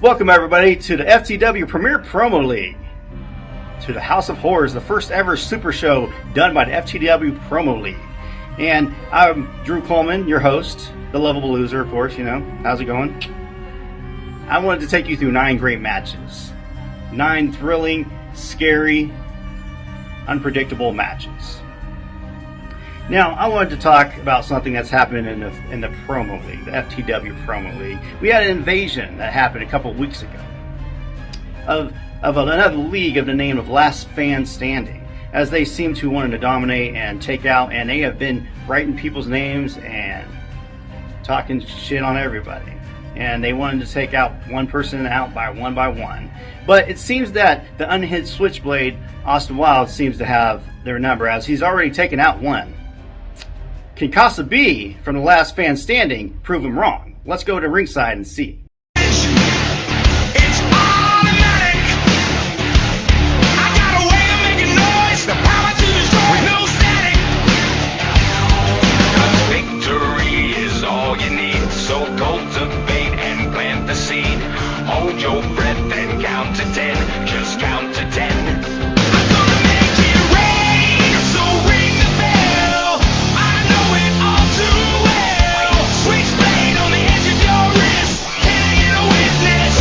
Welcome everybody to the FTW Premier Promo League, to the House of Horrors, the first ever super show done by the FTW Promo League. And I'm Drew Coleman, your host, the lovable loser, of course, you know. How's it going? I wanted to take you through 9 great matches. 9 thrilling, scary, unpredictable matches. Now, I wanted to talk about something that's happened in the Promo League, the FTW Promo League. We had an invasion that happened a couple weeks ago of another league of the name of Last Fan Standing, as they seem to want to dominate and take out, and they have been writing people's names and talking shit on everybody. And they wanted to take out one person out by one. But it seems that the Unhinged Switchblade Austin Wyld seems to have their number, as he's already taken out one. Can Cazza B from the Last Fan Standing prove him wrong? Let's go to ringside and see. It's automatic. I got a way of making noise. The power to destroy, no static. 'Cause victory is all you need. So cultivate and plant the seed. Hold your breath and count to 10. Just count to 10. I'm gonna make it rain. So ring the bell. I know it all too well. Switchblade on the edge of your wrist. Can I get a witness?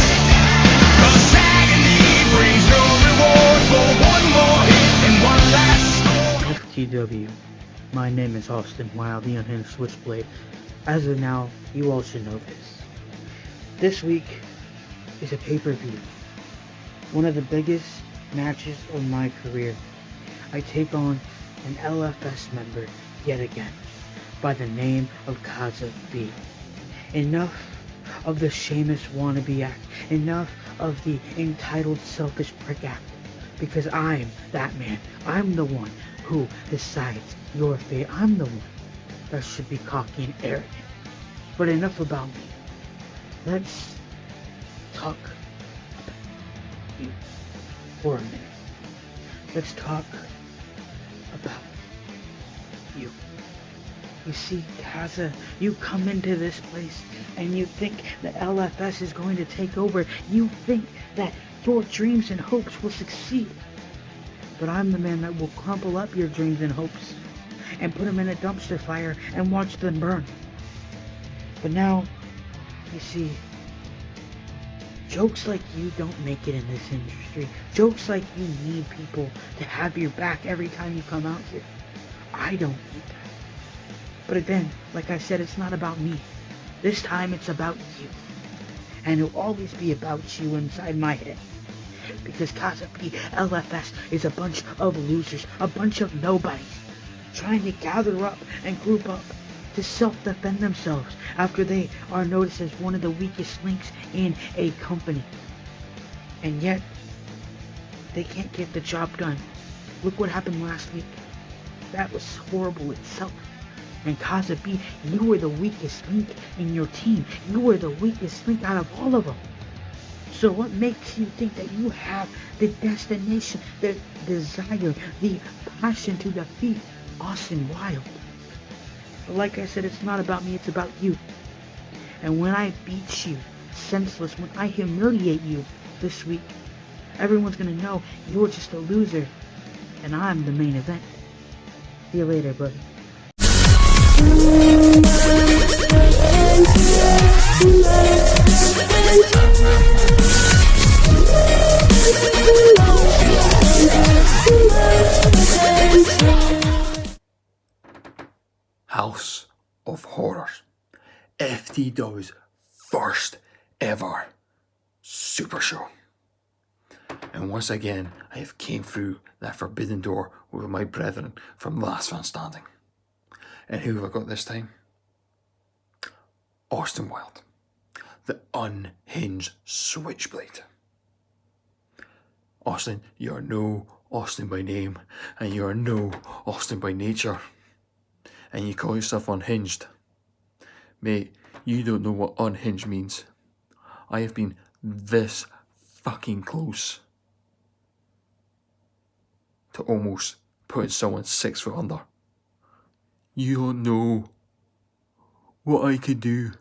'Cause agony brings no reward for one more hit and one last score. FTW, my name is Austin Wyld, the Unhinged Switchblade. As of now, you all should know this. This week is a pay-per-view. One of the biggest matches of my career. I take on an LFS member yet again, by the name of Cazza B. Enough of the Sheamus wannabe act. Enough of the entitled selfish prick act. Because I'm that man. I'm the one who decides your fate. I'm the one that should be cocky and arrogant. But enough about me. Let's talk about you for a minute. Let's talk about you. You see, Cazza, you come into this place and you think the LFS is going to take over. You think that your dreams and hopes will succeed. But I'm the man that will crumple up your dreams and hopes and put them in a dumpster fire and watch them burn. But now, you see, jokes like you don't make it in this industry. Jokes like you need people to have your back every time you come out here. I don't need that. But again, like I said, it's not about me. This time it's about you. And it'll always be about you inside my head. Because Cazza B LFS is a bunch of losers, a bunch of nobodies, trying to gather up and group up to self-defend themselves after they are noticed as one of the weakest links in a company. And yet, they can't get the job done. Look what happened last week. That was horrible itself. And Cazza B, you were the weakest link in your team. You were the weakest link out of all of them. So what makes you think that you have the destination, the desire, the passion to defeat Austin Wyld? But like I said, it's not about me, it's about you. And when I beat you senseless, when I humiliate you this week, everyone's gonna know you're just a loser, and I'm the main event. See you later, buddy. House of Horrors, FTW's first ever super show. And once again, I have came through that forbidden door with my brethren from Last Fan Standing. And who have I got this time? Austin Wyld, the Unhinged Switchblade. Austin, you are no Austin by name, and you are no Austin by nature. And you call yourself unhinged. Mate, you don't know what unhinged means. I have been this fucking close to almost putting someone 6 foot under. You don't know what I could do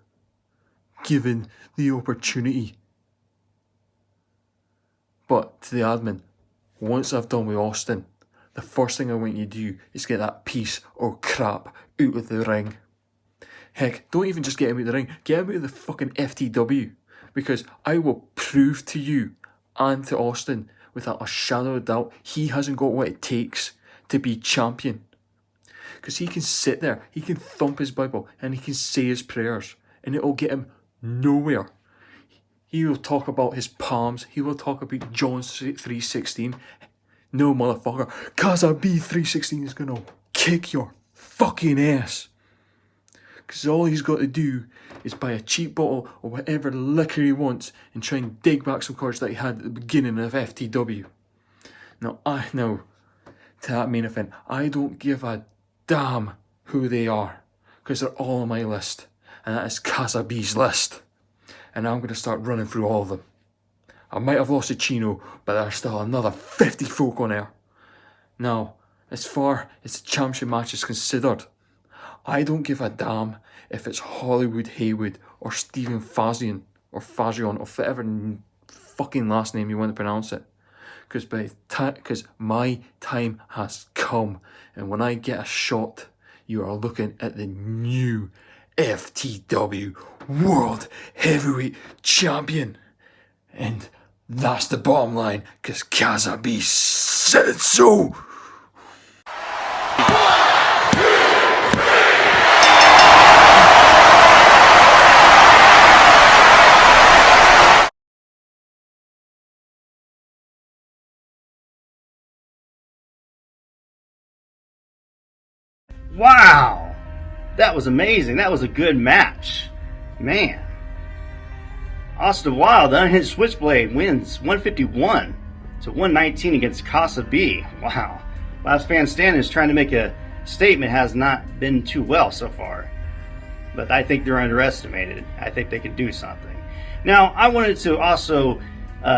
given the opportunity But to the admin, once I've done with Austin, the first thing I want you to do is get that piece of crap out of the ring. Heck, don't even just get him out of the ring, get him out of the fucking FTW. Because I will prove to you and to Austin, without a shadow of doubt, he hasn't got what it takes to be champion. Because he can sit there, he can thump his Bible, and he can say his prayers, and it'll get him nowhere. He will talk about his palms, he will talk about John 3:16. No, motherfucker, Cazza B 3:16 is gonna kick your fucking ass. Because all he's got to do is buy a cheap bottle or whatever liquor he wants and try and dig back some cards that he had at the beginning of FTW. Now, to that main event, I don't give a damn who they are, because they're all on my list, and that is Cazza B's list. And I'm going to start running through all of them. I might have lost to Chino, but there's still another 50 folk on there. Now, as far as the championship match is considered, I don't give a damn if it's Hollywood Haywood or Stephen Fazion or whatever fucking last name you want to pronounce it. Because my time has come, and when I get a shot, you are looking at the new FTW World Heavyweight Champion. And that's the bottom line, because Cazza B said it so. Wow! That was amazing. That was a good match. Man. Austin Wyld, the Unhinged Switchblade, wins 151 to 119 against Cazza B. Wow. Last fan standing is trying to make a statement, has not been too well so far. But I think they're underestimated. I think they can do something. Now, I wanted to also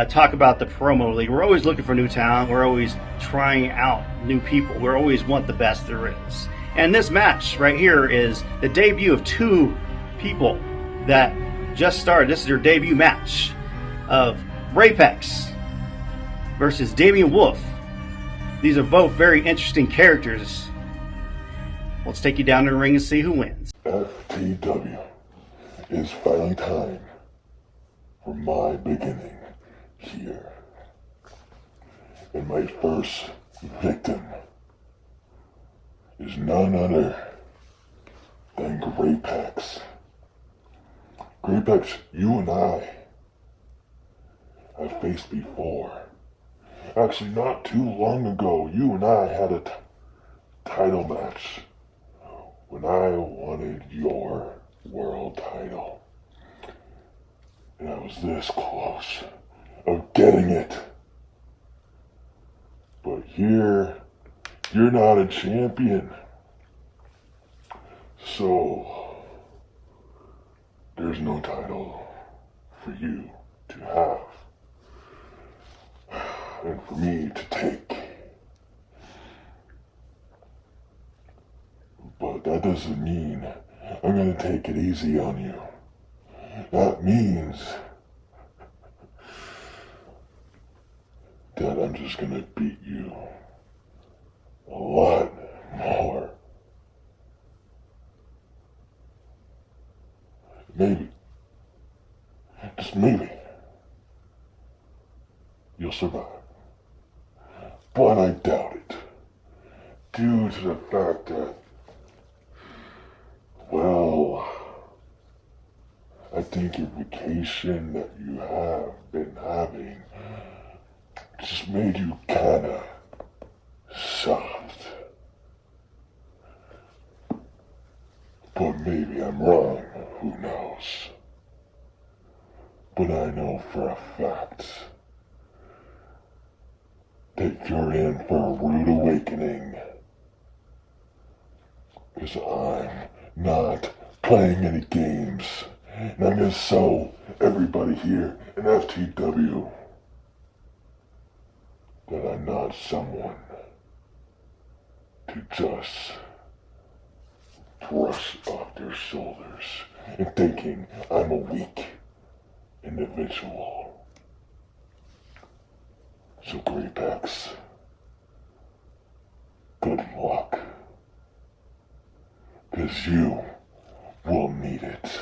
talk about the promo league. We're always looking for new talent. We're always trying out new people. We always want the best there is. And this match right here is the debut of two people that just started. This is their debut match of Rapex versus Damian Wolf. These are both very interesting characters. Let's take you down to the ring and see who wins. FTW, it's finally time for my beginning here. And my first victim is none other than Graypex. Graypex, you and I have faced before. Actually, not too long ago, you and I had a title match when I wanted your world title. And I was this close of getting it. But here, you're not a champion. So, there's no title for you to have. And for me to take. But that doesn't mean I'm gonna take it easy on you. That means that I'm just gonna beat you a lot more. Maybe, just maybe, you'll survive. But I doubt it, due to the fact that, well, I think your vacation that you have been having just made you kinda soft. But maybe I'm wrong, who knows? But I know for a fact that you're in for a rude awakening. Because I'm not playing any games. And I'm gonna show everybody here in FTW that I'm not someone to just brush off their shoulders and thinking I'm a weak individual. So Greypex, good luck. 'Cause you will need it.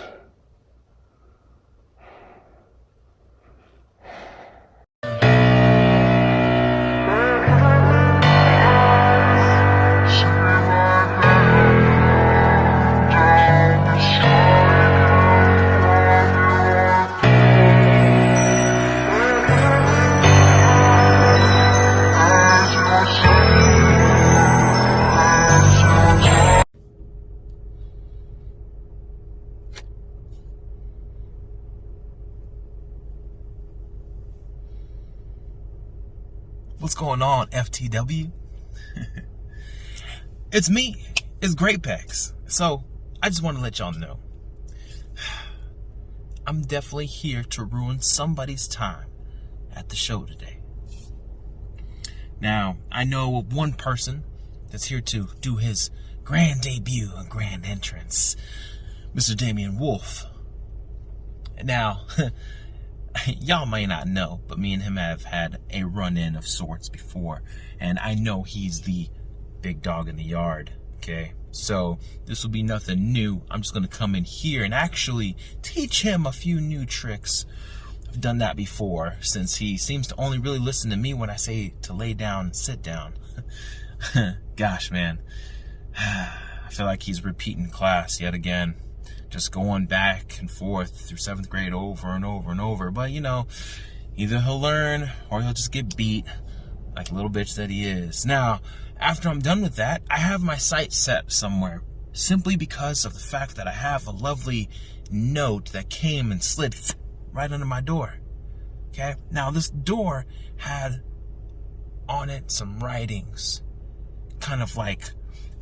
What's going on, FTW? It's me. It's Greypex. So, I just want to let y'all know. I'm definitely here to ruin somebody's time at the show today. Now, I know of one person that's here to do his grand debut and grand entrance. Mr. Damian Wolf. Now, y'all may not know, but me and him have had a run-in of sorts before, and I know he's the big dog in the yard, okay? So this will be nothing new. I'm just going to come in here and actually teach him a few new tricks. I've done that before, since he seems to only really listen to me when I say to lay down and sit down. Gosh, man. I feel like he's repeating class yet again. Just going back and forth through 7th grade over and over and over. But, you know, either he'll learn or he'll just get beat like a little bitch that he is. Now, after I'm done with that, I have my sights set somewhere. Simply because of the fact that I have a lovely note that came and slid right under my door. Okay? Now, this door had on it some writings. Kind of like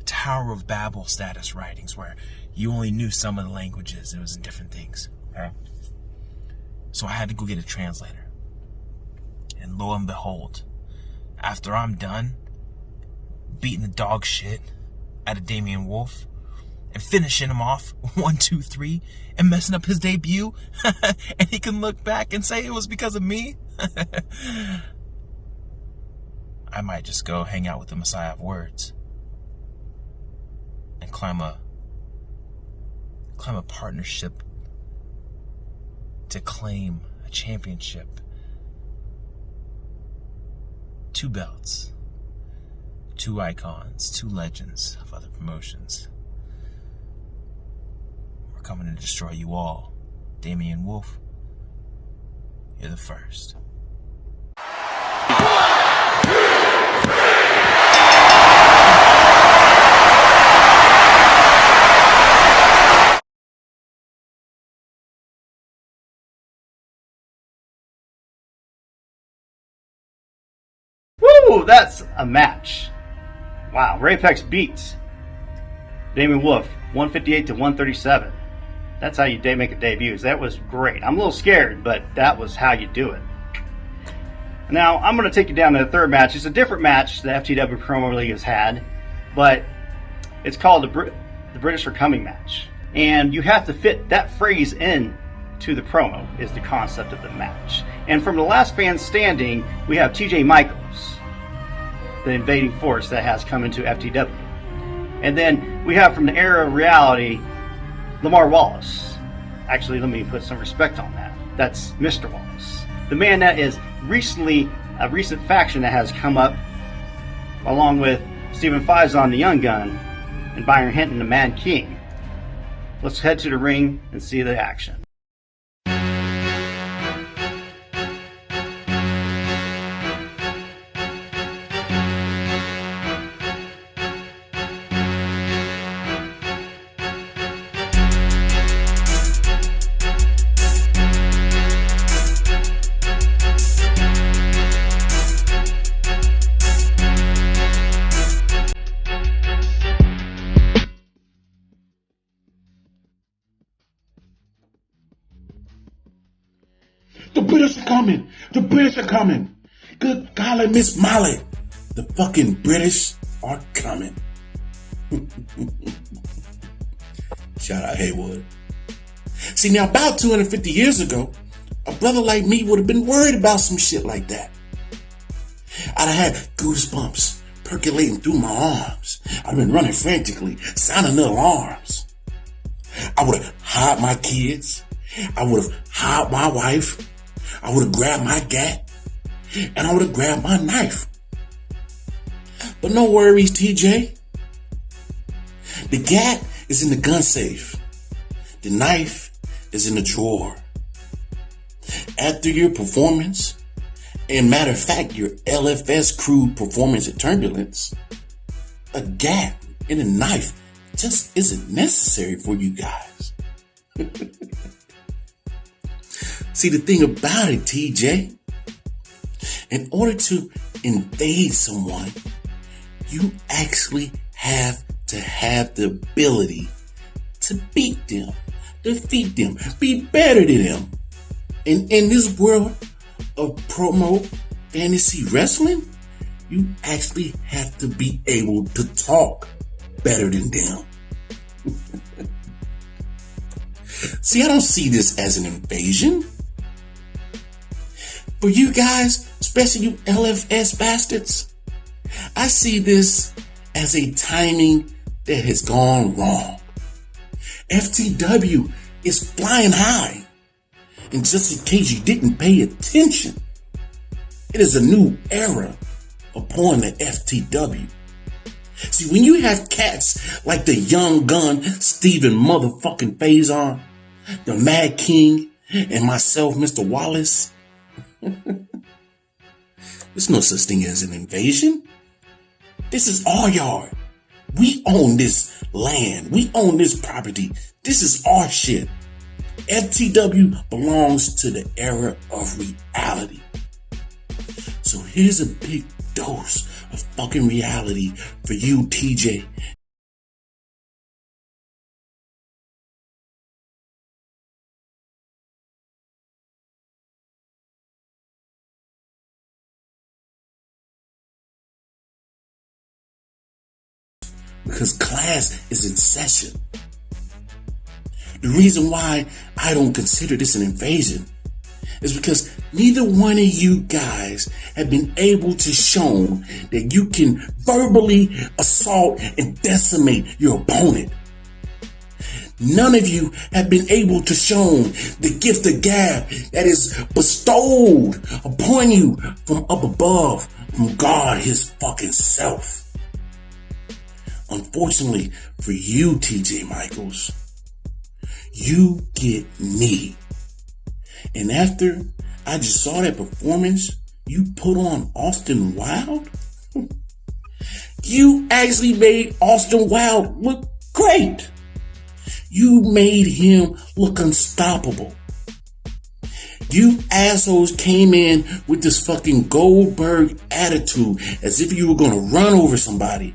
Tower of Babel status writings, where you only knew some of the languages. It was in different things. Okay? So I had to go get a translator. And lo and behold, after I'm done beating the dog shit out of Damian Wolf and finishing him off 1, 2, 3 and messing up his debut, and he can look back and say it was because of me, I might just go hang out with the Messiah of Words and climb a partnership to claim a championship. 2 belts, 2 icons, 2 legends of other promotions. We're coming to destroy you all. Damian Wolf, you're the first. Woo! That's a match. Wow, Greypex beats Damian Wolf 158 to 137. That's how you make a debut. That was great. I'm a little scared, but that was how you do it. Now, I'm going to take you down to the third match. It's a different match the FTW Promo League has had, but it's called the British Are Coming match. And you have to fit that phrase in to the promo is the concept of the match. And from the last fan standing, we have TJ Michaels, the invading force that has come into FTW. And then we have from the era of reality, Lamar Wallace. Actually, let me put some respect on that. That's Mr. Wallace. The man that is a recent faction that has come up, along with Stephen Faison, the Young Gun, and Byron Hinton, the Mad King. Let's head to the ring and see the action. The British are coming. Good golly, Miss Molly. The fucking British are coming. Shout out Haywood. See, now about 250 years ago, a brother like me would have been worried about some shit like that. I'd have had goosebumps percolating through my arms. I'd been running frantically, sounding the alarms. I would have hired my kids. I would have hired my wife. I would have grabbed my gat. And I would have grabbed my knife. But no worries, TJ. The gat is in the gun safe. The knife is in the drawer. After your performance, and matter of fact, your LFS crew performance at Turbulence, a gat and a knife just isn't necessary for you guys. See, the thing about it, TJ, in order to invade someone, you actually have to have the ability to beat them, defeat them, be better than them. And in this world of promo fantasy wrestling, you actually have to be able to talk better than them. See, I don't see this as an invasion. For you guys, especially you LFS bastards, I see this as a timing that has gone wrong. FTW is flying high. And just in case you didn't pay attention, it is a new era upon the FTW. See, when you have cats like the Young Gun, Steven motherfucking Faison, the Mad King, and myself, Mr. Wallace, there's no such thing as an invasion. This is our yard. We own this land. We own this property. This is our shit. FTW belongs to the era of reality. So here's a big dose of fucking reality for you, TJ. Because class is in session. The reason why I don't consider this an invasion is because neither one of you guys have been able to show that you can verbally assault and decimate your opponent. None of you have been able to show the gift of gab that is bestowed upon you from up above, from God his fucking self. Unfortunately for you, TJ Michaels, you get me. And after I just saw that performance you put on Austin Wyld, you actually made Austin Wyld look great. You made him look unstoppable. You assholes came in with this fucking Goldberg attitude as if you were gonna run over somebody.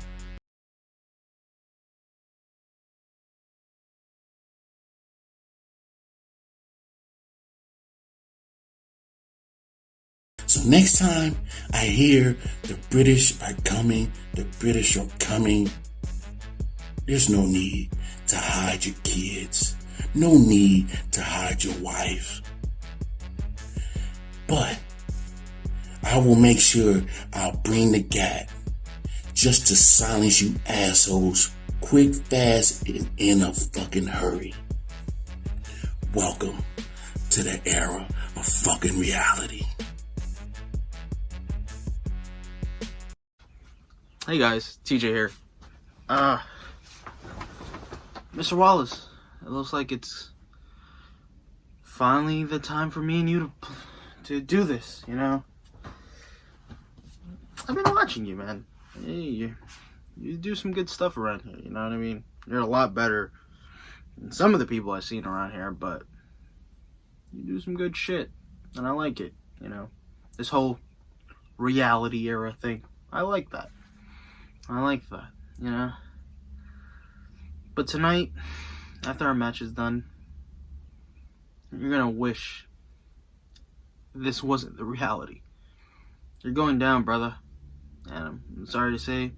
So next time I hear the British are coming, there's no need to hide your kids. No need to hide your wife. But I will make sure I'll bring the gat just to silence you assholes quick, fast, and in a fucking hurry. Welcome to the era of fucking reality. Hey guys, TJ here. Mr. Wallace, it looks like it's finally the time for me and you to do this, you know? I've been watching you, man. You do some good stuff around here, you know what I mean? You're a lot better than some of the people I've seen around here, but you do some good shit, and I like it, you know? This whole reality era thing, I like that. You know? But tonight, after our match is done, you're gonna wish this wasn't the reality. You're going down, brother. And I'm sorry to say,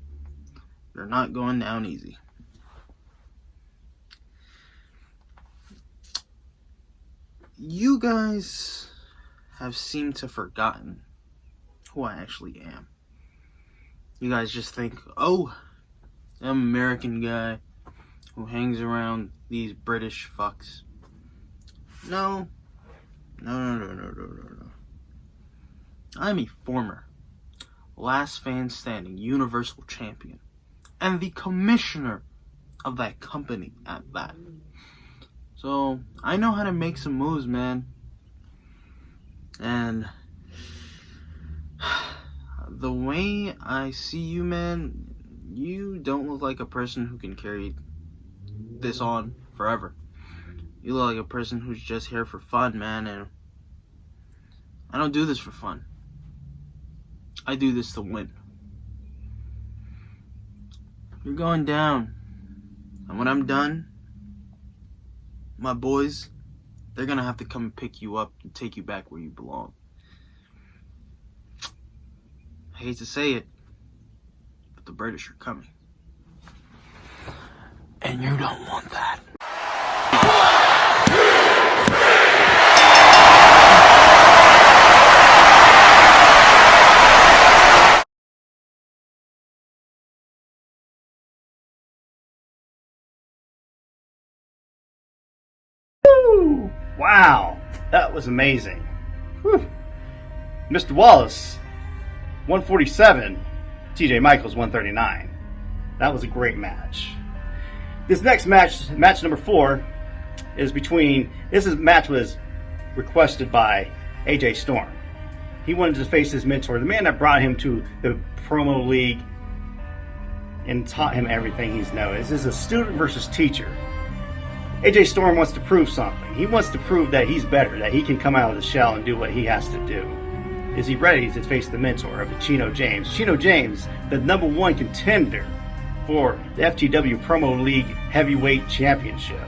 you're not going down easy. You guys have seemed to have forgotten who I actually am. you guys just think, oh, I'm an American guy who hangs around these British fucks. No. I'm a former last man standing Universal Champion and the commissioner of that company at that. So, I know how to make some moves, man. And the way I see you, man, you don't look like a person who can carry this on forever. You look like a person who's just here for fun, man, and I don't do this for fun. I do this to win. You're going down. And when I'm done, my boys, they're gonna have to come and pick you up and take you back where you belong. I hate to say it, but the British are coming. And you don't want that. Wow, that was amazing. Whew. Mr. Wallace, 147. TJ Michaels, 139. That was a great match. This next match, match number 4, is between. Match was requested by AJ Storm. He wanted to face his mentor, the man that brought him to the Promo League and taught him everything he's known. This is a student versus teacher. AJ Storm wants to prove something. He wants to prove that he's better, that he can come out of the shell and do what he has to do. Is he ready to face the mentor of the Chino Jamez? Chino Jamez, the number 1 contender for the FTW Promo League Heavyweight Championship.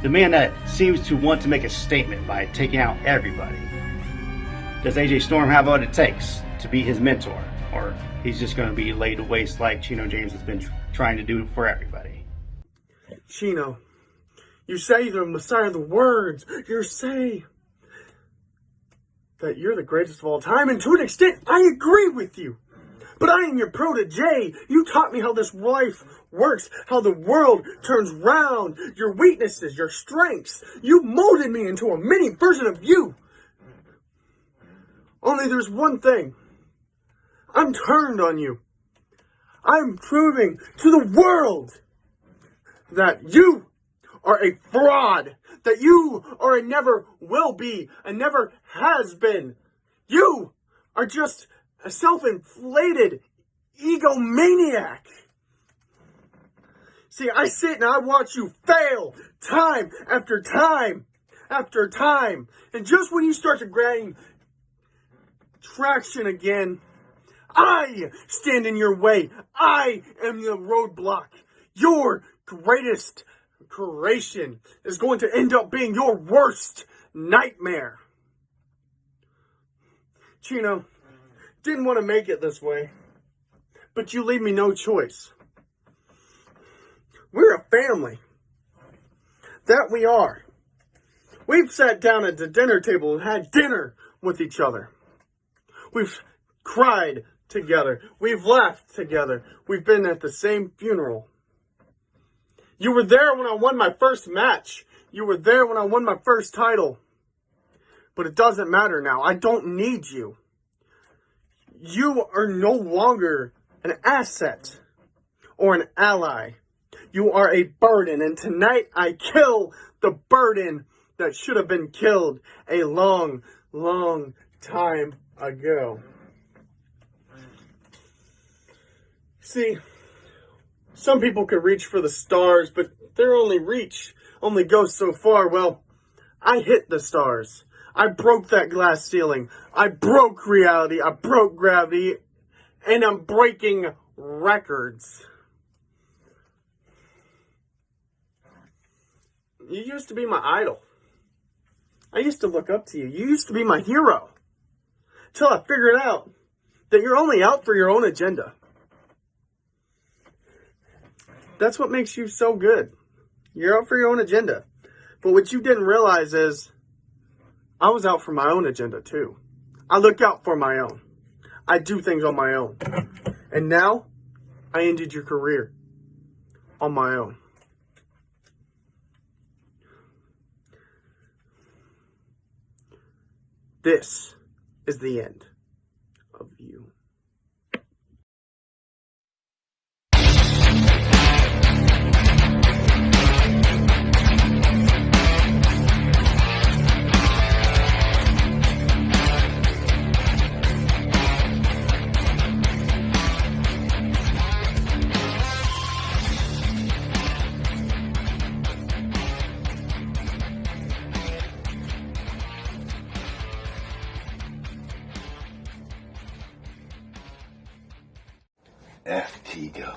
The man that seems to want to make a statement by taking out everybody. Does AJ Storm have what it takes to be his mentor? Or he's just going to be laid to waste like Chino Jamez has been trying to do for everybody? Chino, you say the Messiah of the words. You say that you're the greatest of all time, and to an extent, I agree with you. But I am your protege. You taught me how this life works, how the world turns round, your weaknesses, your strengths. You molded me into a mini version of you. Only there's one thing. I'm turned on you. I'm proving to the world that you are a fraud, that you are a never will be, and never has been. You are just a self-inflated egomaniac. See, I sit and I watch you fail time after time after time. And just when you start to gain traction again, I stand in your way. I am the roadblock. Your greatest creation is going to end up being your worst nightmare. Chino, didn't want to make it this way, but you leave me no choice. We're a family. That we are. We've sat down at the dinner table and had dinner with each other. We've cried together. We've laughed together. We've been at the same funeral. You were there when I won my first match. You were there when I won my first title. But it doesn't matter now. I don't need you. You are no longer an asset or an ally. You are a burden. And tonight I kill the burden that should have been killed a long, long time ago. See, some people could reach for the stars, but their reach only goes so far. Well, I hit the stars. I broke that glass ceiling. I broke reality. I broke gravity. And I'm breaking records. You used to be my idol. I used to look up to you. You used to be my hero. Till I figured out that you're only out for your own agenda. That's what makes you so good. You're out for your own agenda. But what you didn't realize is I was out for my own agenda too. I look out for my own. I do things on my own. And now, I ended your career on my own. This is the end of you. FTW,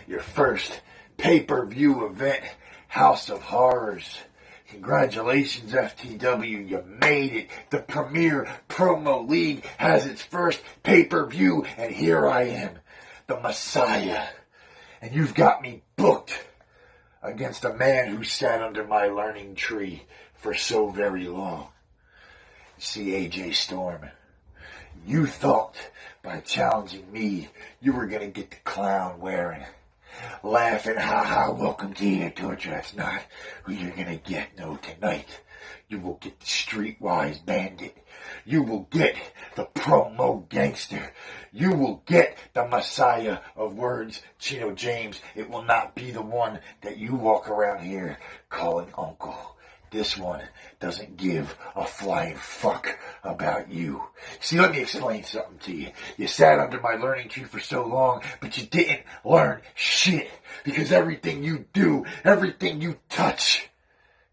your first pay-per-view event, House of Horrors. Congratulations, FTW, you made it. The Premier Promo League has its first pay-per-view, and here I am, the Messiah. And you've got me booked against a man who sat under my learning tree for so very long. See, AJ Storm, you thought by challenging me, you were going to get the clown wearing, laughing, ha-ha, welcome to your torture. That's not who you're going to get. No, tonight, you will get the streetwise bandit. You will get the promo gangster. You will get the Messiah of words, Chino Jamez. It will not be the one that you walk around here calling uncle. This one doesn't give a flying fuck about you. See, let me explain something to you. You sat under my learning tree for so long, but you didn't learn shit. Because everything you do, everything you touch,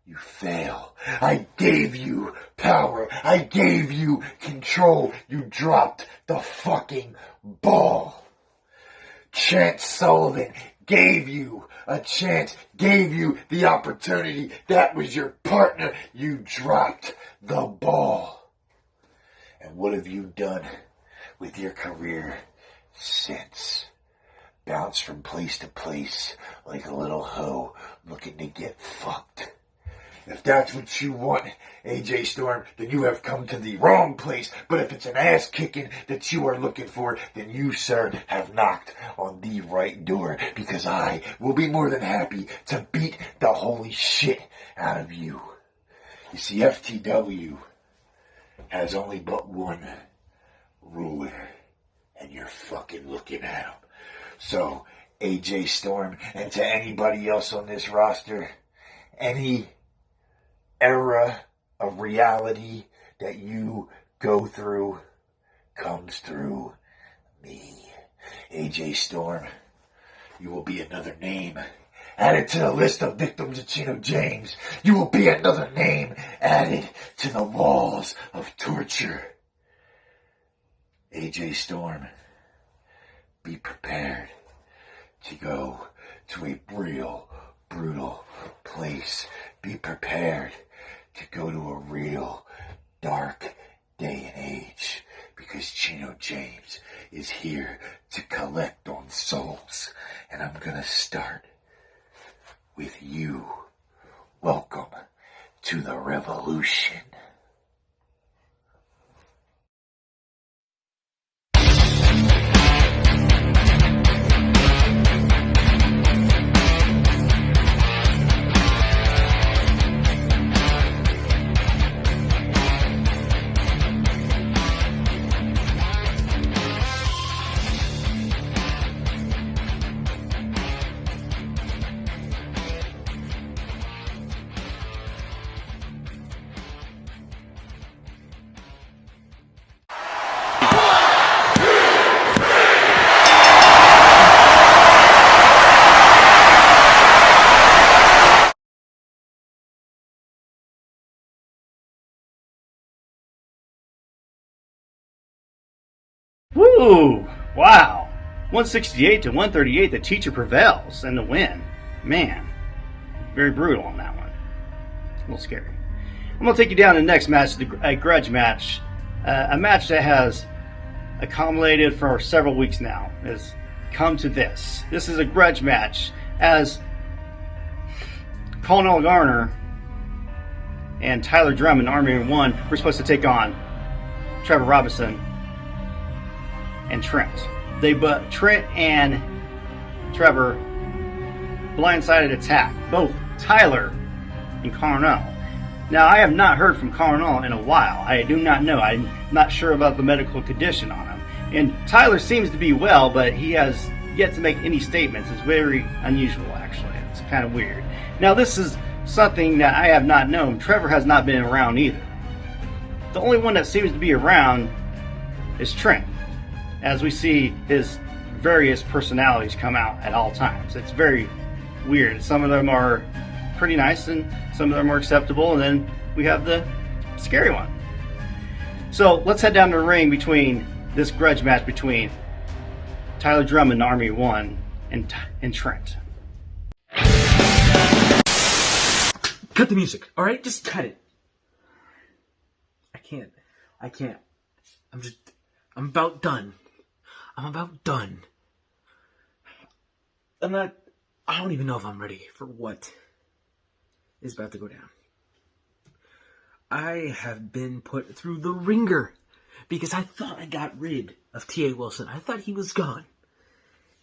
you fail. I gave you power. I gave you control. You dropped the fucking ball. Trent Sullivan gave you a chance, gave you the opportunity. That was your partner. You dropped the ball. And what have you done with your career since? Bounced from place to place like a little hoe looking to get fucked. If that's what you want, AJ Storm, then you have come to the wrong place. But if it's an ass kicking that you are looking for, then you, sir, have knocked on the right door. Because I will be more than happy to beat the holy shit out of you. You see, FTW has only but one ruler, and you're fucking looking at him. So, AJ Storm, and to anybody else on this roster, any era of reality that you go through comes through me. AJ Storm, you will be another name added to the list of victims of Chino Jamez. You will be another name added to the walls of torture. AJ Storm, be prepared to go to a real, brutal place. Be prepared to go to a real dark day and age, because Chino Jamez is here to collect on souls. And I'm gonna start with you. Welcome to the revolution. Woo! Wow. 168 to 138, the teacher prevails and the win. Man, very brutal on that one. A little scary. I'm going to take you down to the next match, a grudge match. A match that has accumulated for several weeks now. Has come to this. This is a grudge match as Colonel Garner and Tyler Drummond, Army of One, were supposed to take on Trevor Robinson and Trent. Trent and Trevor blindsided attack both Tyler and Carnell. Now, I have not heard from Carnell in a while. I do not know. I'm not sure about the medical condition on him. And Tyler seems to be well, but he has yet to make any statements. It's very unusual, actually. It's kind of weird. Now, this is something that I have not known. Trevor has not been around either. The only one that seems to be around is Trent, as we see his various personalities come out at all times. It's very weird. Some of them are pretty nice and some of them are acceptable, and then we have the scary one. So let's head down to the ring between this grudge match between Tyler Drummond, Army 1, and Trent. Cut the music, alright? Just cut it. I can't. I'm about done. I don't even know if I'm ready for what is about to go down. I have been put through the ringer because I thought I got rid of T.A. Wilson. I thought he was gone.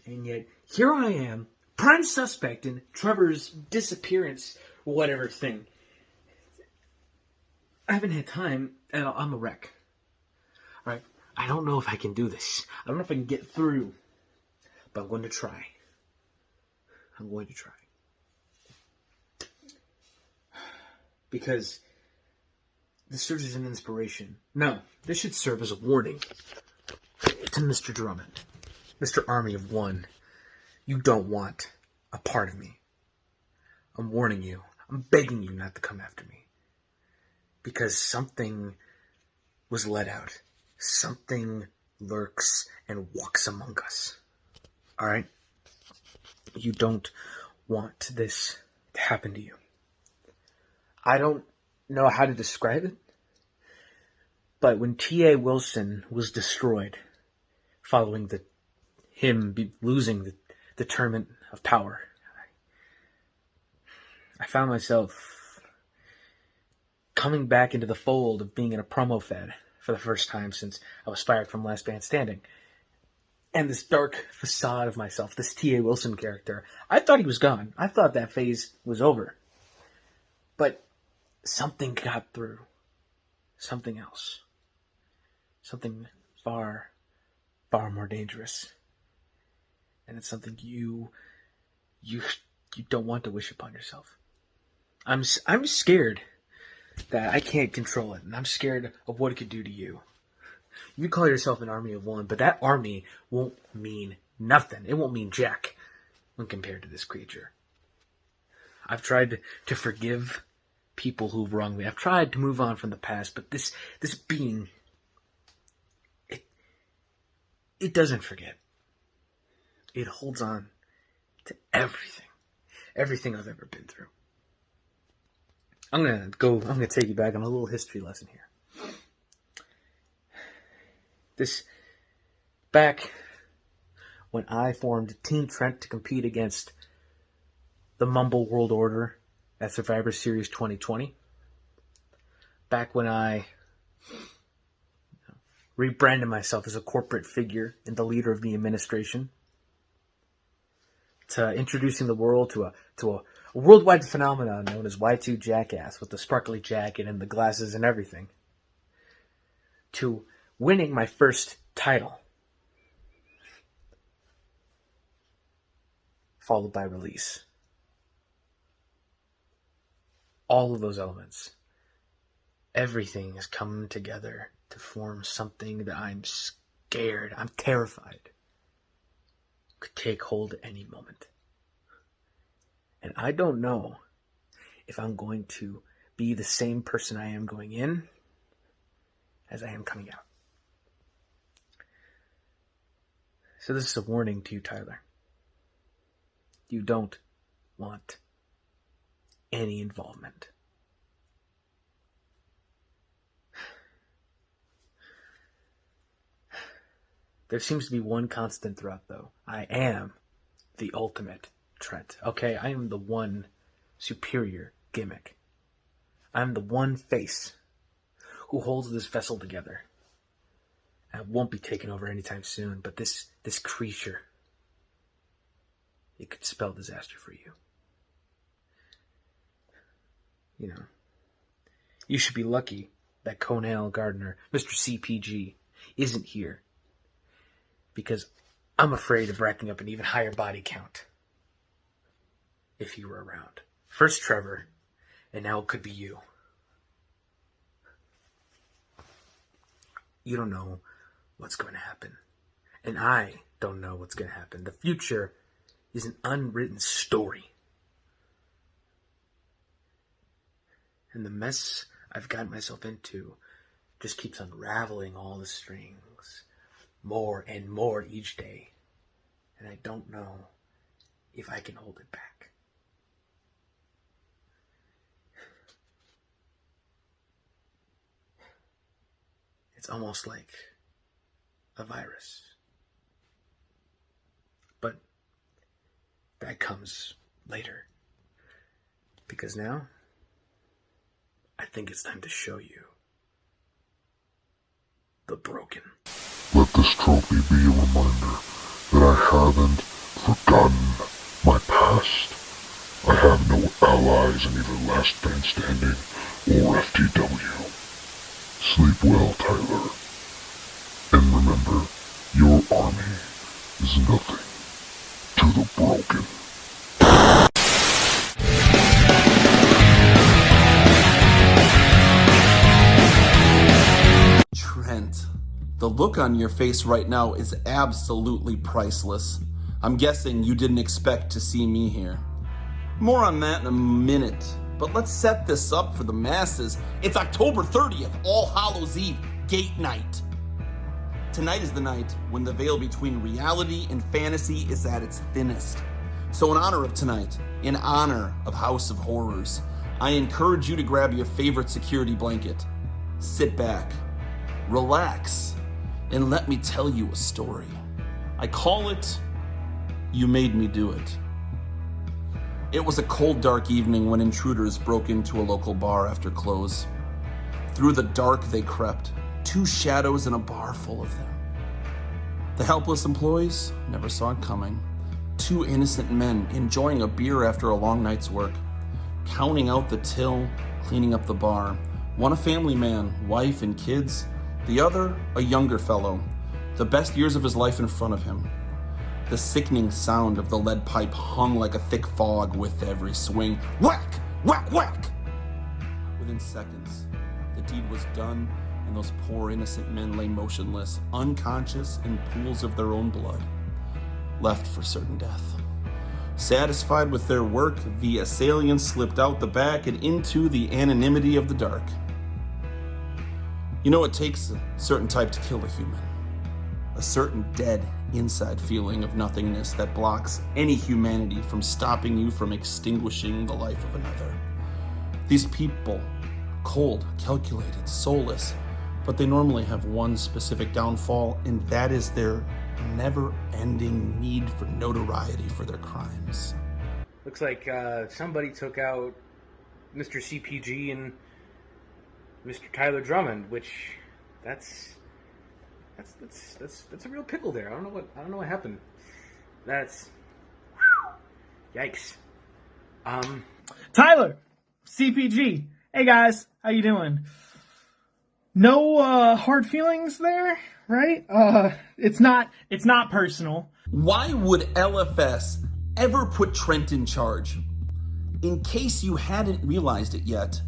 And yet, here I am, prime suspect in Trevor's disappearance, whatever thing. I haven't had time, and I'm a wreck. Alright, I don't know if I can do this. I don't know if I can get through. But I'm going to try. Because this serves as an inspiration. No, this should serve as a warning to Mr. Drummond. Mr. Army of 1. You don't want a part of me. I'm warning you. I'm begging you not to come after me. Because something was let out. Something lurks and walks among us. Alright? You don't want this to happen to you. I don't know how to describe it, but when T.A. Wilson was destroyed following him losing the tournament of power, I found myself coming back into the fold of being in a promo fed for the first time since I was fired from Last Man Standing. And this dark facade of myself, this T.A. Wilson character, I thought he was gone. I thought that phase was over. But something got through. Something else. Something far, far more dangerous. And it's something you don't want to wish upon yourself. I'm scared that I can't control it, and I'm scared of what it could do to you. You call yourself an army of 1, but that army won't mean nothing. It won't mean jack when compared to this creature. I've tried to forgive people who've wronged me. I've tried to move on from the past, but this being, it doesn't forget. It holds on to everything I've ever been through. I'm gonna take you back on a little history lesson here. Back when I formed Team Trent to compete against the Mumble World Order at Survivor Series 2020. Back when I rebranded myself as a corporate figure and the leader of the administration. To introducing the world to a worldwide phenomenon known as Y2 Jackass with the sparkly jacket and the glasses and everything. To winning my first title. Followed by release. All of those elements. Everything has come together to form something that I'm scared, I'm terrified, could take hold at any moment. And I don't know if I'm going to be the same person I am going in as I am coming out. So this is a warning to you, Tyler. You don't want any involvement. There seems to be one constant throughout, though. I am the ultimate Trent. Okay, I am the one superior gimmick. I'm the one face who holds this vessel together. I won't be taken over anytime soon, but this creature, it could spell disaster for you. You know, you should be lucky that Conale Gardner, Mr. CPG, isn't here. Because I'm afraid of racking up an even higher body count if he were around. First Trevor, and now it could be you. You don't know what's going to happen. And I don't know what's going to happen. The future is an unwritten story. And the mess I've gotten myself into just keeps unraveling all the strings. More and more each day. And I don't know if I can hold it back. It's almost like a virus. But that comes later. Because now, I think it's time to show you the broken. Let this trophy be a reminder that I haven't forgotten my past. I have no allies in either Last Man Standing or FTW. Sleep well, Tyler. And remember, your army is nothing to the broken. Trent, the look on your face right now is absolutely priceless. I'm guessing you didn't expect to see me here. More on that in a minute, but let's set this up for the masses. It's October 30th, All Hallows Eve, Gate Night. Tonight is the night when the veil between reality and fantasy is at its thinnest. So in honor of tonight, in honor of House of Horrors, I encourage you to grab your favorite security blanket, sit back, relax, and let me tell you a story. I call it, You Made Me Do It. It was a cold, dark evening when intruders broke into a local bar after close. Through the dark they crept, two shadows in a bar full of them. The helpless employees never saw it coming. Two innocent men enjoying a beer after a long night's work, counting out the till, cleaning up the bar. One a family man, wife and kids, the other a younger fellow, the best years of his life in front of him. The sickening sound of the lead pipe hung like a thick fog with every swing. Whack! Whack! Whack! Within seconds, the deed was done, and those poor innocent men lay motionless, unconscious in pools of their own blood, left for certain death. Satisfied with their work, the assailants slipped out the back and into the anonymity of the dark. You know, it takes a certain type to kill a human. A certain dead inside feeling of nothingness that blocks any humanity from stopping you from extinguishing the life of another. These people, cold, calculated, soulless, but they normally have one specific downfall, and that is their never-ending need for notoriety for their crimes. Looks like somebody took out Mr. CPG and Mr. Tyler Drummond, which that's a real pickle there. I don't know what happened. That's yikes. Tyler, CPG. Hey guys, how you doing? No hard feelings there, right? It's not personal. Why would LFS ever put Trent in charge? In case you hadn't realized it yet,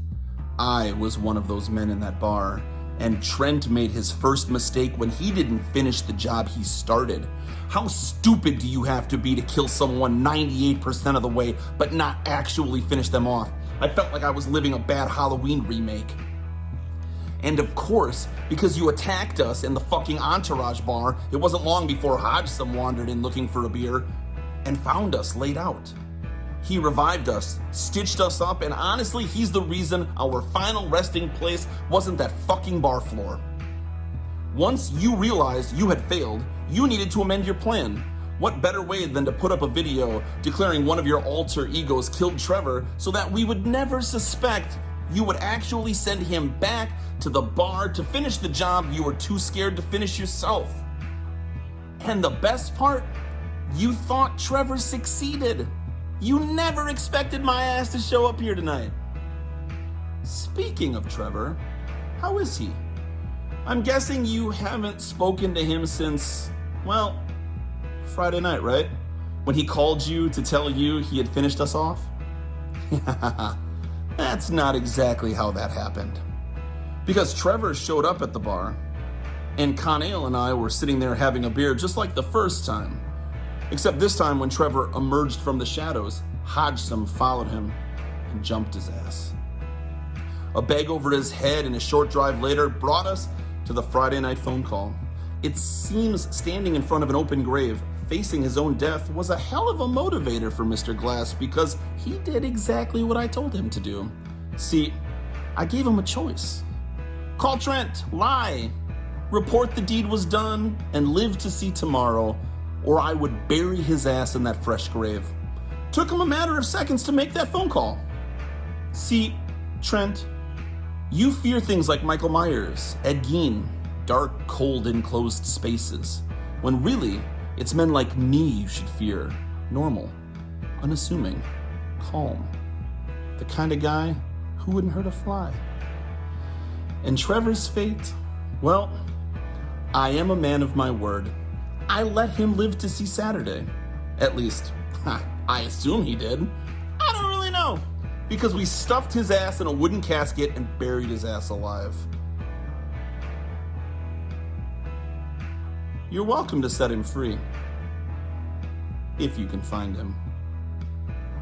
I was one of those men in that bar, and Trent made his first mistake when he didn't finish the job he started. How stupid do you have to be to kill someone 98% of the way, but not actually finish them off? I felt like I was living a bad Halloween remake. And of course, because you attacked us in the fucking Entourage bar, it wasn't long before Hodgesome wandered in looking for a beer and found us laid out. He revived us, stitched us up, and honestly, he's the reason our final resting place wasn't that fucking bar floor. Once you realized you had failed, you needed to amend your plan. What better way than to put up a video declaring one of your alter egos killed Trevor so that we would never suspect you would actually send him back to the bar to finish the job you were too scared to finish yourself. And the best part, you thought Trevor succeeded. You never expected my ass to show up here tonight. Speaking of Trevor, how is he? I'm guessing you haven't spoken to him since, well, Friday night, right? When he called you to tell you he had finished us off? That's not exactly how that happened. Because Trevor showed up at the bar, and Connell and I were sitting there having a beer just like the first time. Except this time when Trevor emerged from the shadows, Hodgesome followed him and jumped his ass. A bag over his head and a short drive later brought us to the Friday night phone call. It seems standing in front of an open grave, facing his own death, was a hell of a motivator for Mr. Glass because he did exactly what I told him to do. See, I gave him a choice. Call Trent, lie, report the deed was done, and live to see tomorrow, or I would bury his ass in that fresh grave. Took him a matter of seconds to make that phone call. See, Trent, you fear things like Michael Myers, Ed Gein, dark, cold, enclosed spaces, when really, it's men like me you should fear. Normal, unassuming, calm. The kind of guy who wouldn't hurt a fly. And Trevor's fate, well, I am a man of my word. I let him live to see Saturday. At least, I assume he did. I don't really know. Because we stuffed his ass in a wooden casket and buried his ass alive. You're welcome to set him free. If you can find him.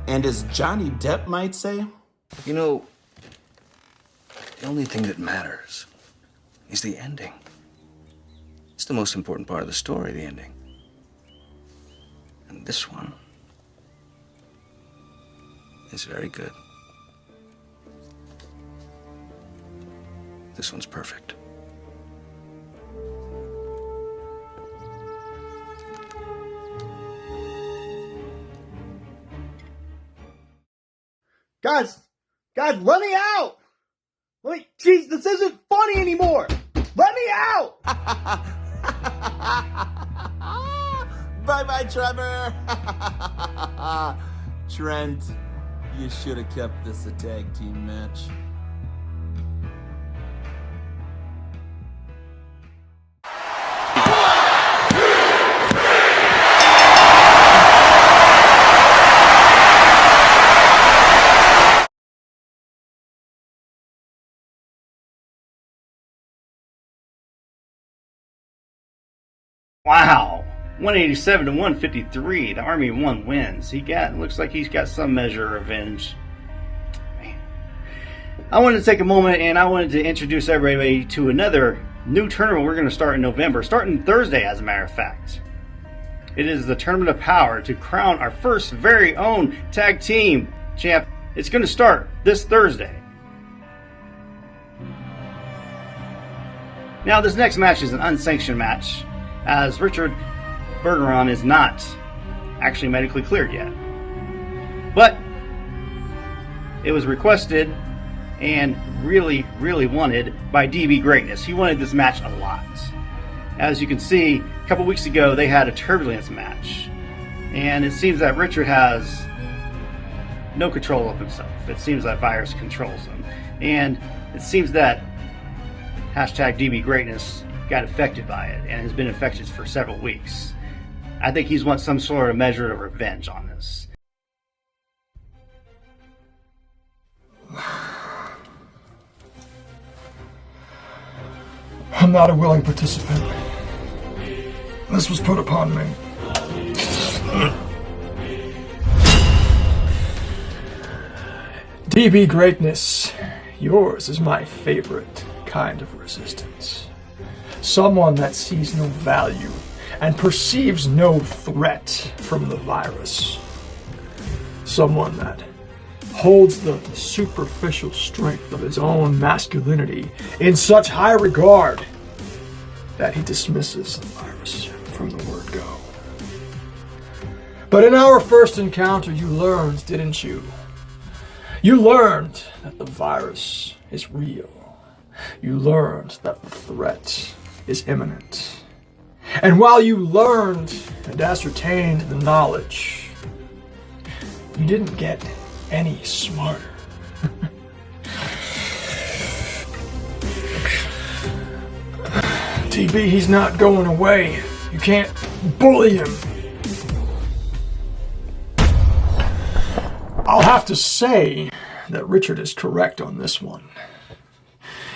And as Johnny Depp might say, you know, the only thing that matters is the ending. It's the most important part of the story, the ending. And this one is very good. This one's perfect. Guys, let me out! Jeez, this isn't funny anymore! Let me out! Bye-bye, Trevor! Trent, you should have kept this a tag team match. Wow, 187 to 153. The Army of One wins. Looks like he's got some measure of revenge. Man. I wanted to take a moment and I wanted to introduce everybody to another new tournament we're going to start in November, starting Thursday, as a matter of fact. It is the Tournament of Power to crown our first very own tag team champ. It's going to start this Thursday. Now, this next match is an unsanctioned match, as Richard Bergeron is not actually medically cleared yet. But it was requested and really, really wanted by DB Greatness. He wanted this match a lot. As you can see, a couple weeks ago they had a Turbulence match, and it seems that Richard has no control of himself. It seems that Vyrus controls him, and it seems that hashtag DB Greatness got affected by it and has been affected for several weeks. I think he's wants some sort of measure of revenge on this. I'm not a willing participant. This was put upon me. DB Greatness, yours is my favorite kind of resistance. Someone that sees no value and perceives no threat from the virus. Someone that holds the superficial strength of his own masculinity in such high regard that he dismisses the virus from the word go. But in our first encounter, you learned, didn't you? You learned that the virus is real. You learned that the threat is imminent. And while you learned and ascertained the knowledge, you didn't get any smarter. DB, he's not going away. You can't bully him. I'll have to say that Richard is correct on this one.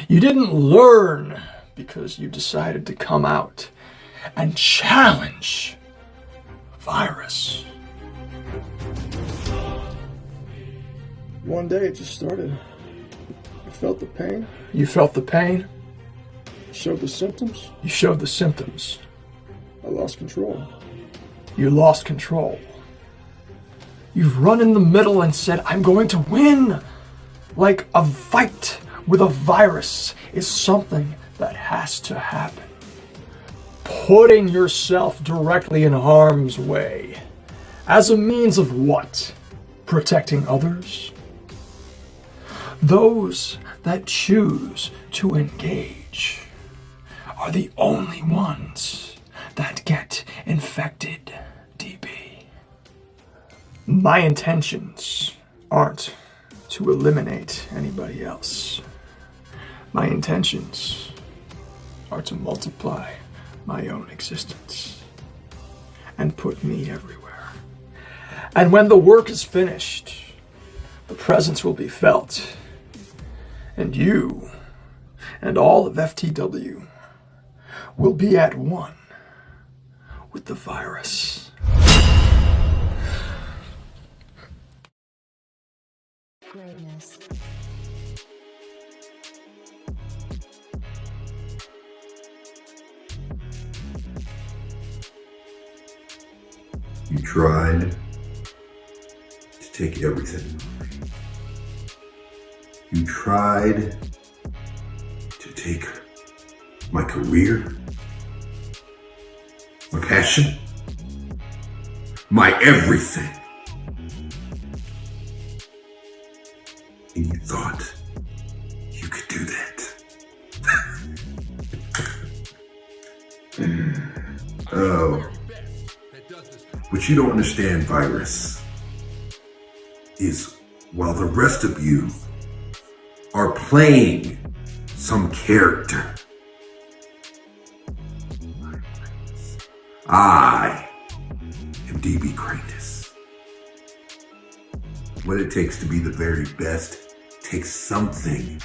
You didn't learn because you decided to come out and challenge Vyrus. One day it just started. I felt the pain. You felt the pain? Showed the symptoms. You showed the symptoms. I lost control. You lost control. You've run in the middle and said, I'm going to win. Like a fight with a virus is something that has to happen. Putting yourself directly in harm's way. As a means of what? Protecting others? Those that choose to engage are the only ones that get infected, DB. My intentions aren't to eliminate anybody else. My intentions are to multiply my own existence and put me everywhere. And when the work is finished, the presence will be felt, and you and all of FTW will be at one with the virus. Greatness. You tried to take everything from me. You tried to take my career, my passion, my everything. And you thought you could do that. Oh. What you don't understand, Vyrus, is while the rest of you are playing some character, I am DB Greatness. What it takes to be the very best takes something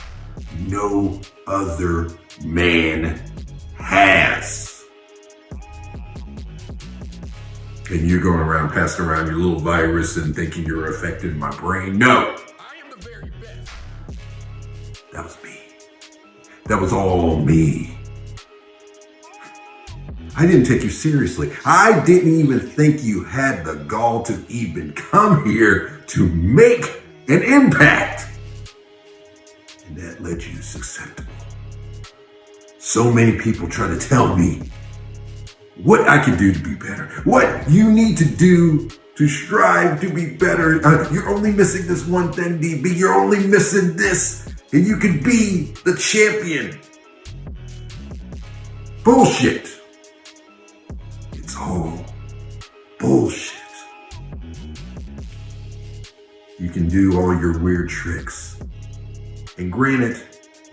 no other man has. And you're going around passing around your little virus and thinking you're affecting my brain. No! That was me. That was all me. I didn't take you seriously. I didn't even think you had the gall to even come here to make an impact. And that led you susceptible. So many people try to tell me what I can do to be better, what you need to do to strive to be better. You're only missing this one thing, DB. You're only missing this, and you can be the champion. Bullshit. It's all bullshit. You can do all your weird tricks. And granted,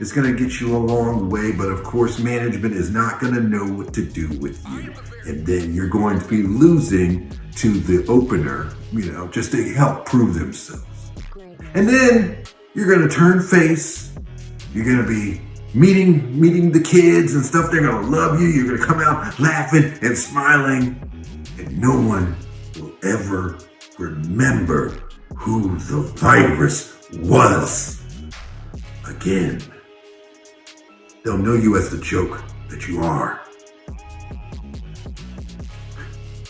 it's going to get you a long way, but of course management is not going to know what to do with you. And then you're going to be losing to the opener, just to help prove themselves. And then you're going to turn face. You're going to be meeting the kids and stuff. They're going to love you. You're going to come out laughing and smiling. And no one will ever remember who the virus was again. They'll know you as the joke that you are.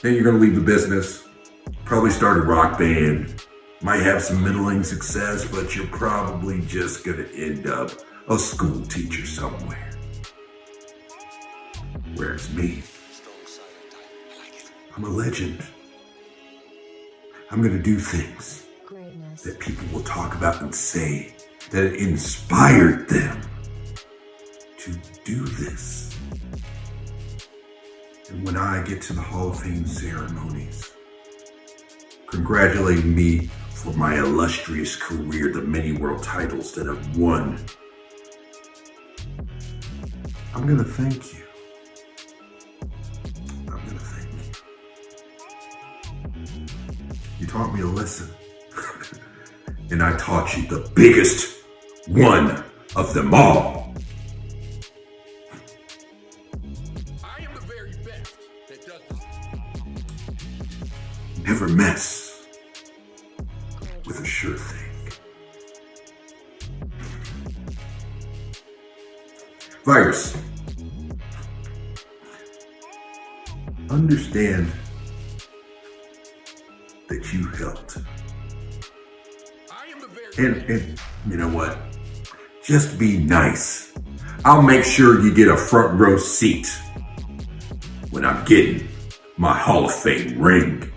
Then you're gonna leave the business, probably start a rock band, might have some middling success, but you're probably just gonna end up a school teacher somewhere. Whereas me, I'm a legend. I'm gonna do things. Greatness. that people will talk about and say that it inspired them to do this. And when I get to the Hall of Fame ceremonies, congratulating me for my illustrious career, the many world titles that I've won, I'm gonna thank you. I'm gonna thank you. You taught me a lesson. And I taught you the biggest one of them all. I am the very best that does this. Never mess with a sure thing. Vyrus, understand that you helped. And you know what? Just be nice. I'll make sure you get a front row seat when I'm getting my Hall of Fame ring.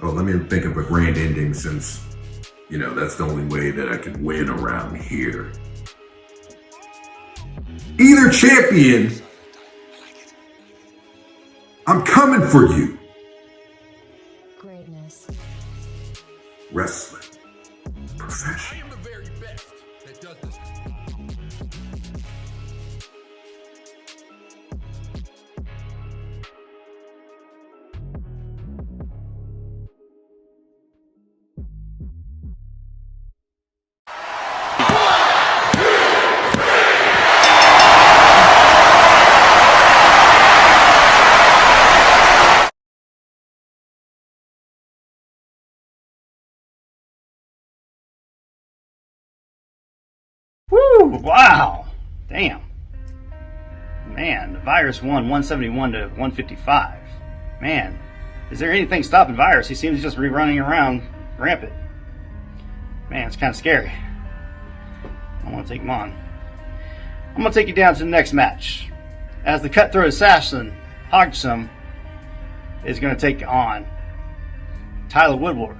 Oh, let me think of a grand ending since, that's the only way that I can win around here. Either champion, I'm coming for you. Greatness. Wrestling profession. I am the very best that does this. Woo! Wow! Damn. Man, the Vyrus won 171 to 155. Man, is there anything stopping Vyrus? He seems to just be running around rampant. Man, it's kind of scary. I want to take him on. I'm going to take you down to the next match. As the cutthroat assassin, Hodgesome, is going to take on Tyler Woodward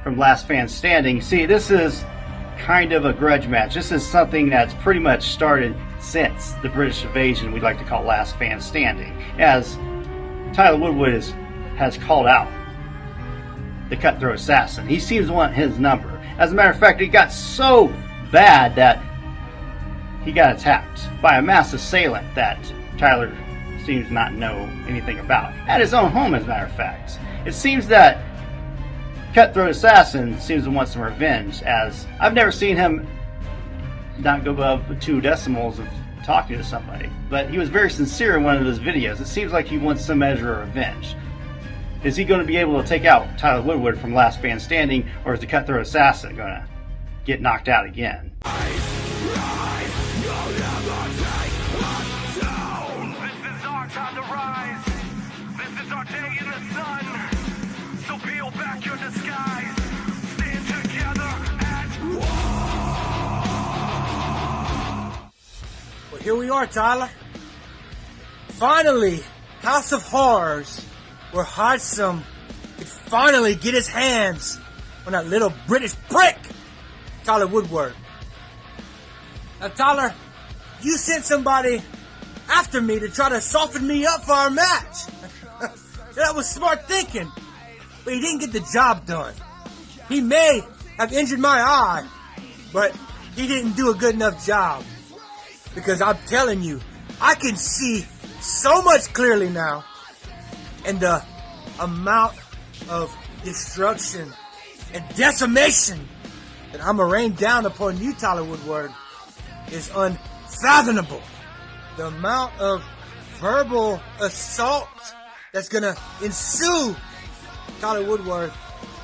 from Last Fan Standing. See, this is kind of a grudge match. This is something that's pretty much started since the British invasion, we'd like to call Last Fan Standing, as Tyler Woodward has called out the cutthroat assassin. He seems to want his number. As a matter of fact, it got so bad that he got attacked by a mass assailant that Tyler seems not to know anything about, at his own home, as a matter of fact. It seems that Cutthroat Assassin seems to want some revenge, as I've never seen him not go above 2 decimals of talking to somebody, but he was very sincere in one of his videos. It seems like he wants some measure of revenge. Is he going to be able to take out Tyler Woodward from Last Fan Standing, or is the Cutthroat Assassin going to get knocked out again? Well, here we are, Tyler. Finally, House of Horrors, where Hodgesome could finally get his hands on that little British prick, Tyler Woodward. Now, Tyler, you sent somebody after me to try to soften me up for our match. That was smart thinking, but he didn't get the job done. He may have injured my eye, but he didn't do a good enough job. Because I'm telling you, I can see so much clearly now, and the amount of destruction and decimation that I'm going to rain down upon you, Tyler Woodward, is unfathomable. The amount of verbal assault that's going to ensue, Tyler Woodward,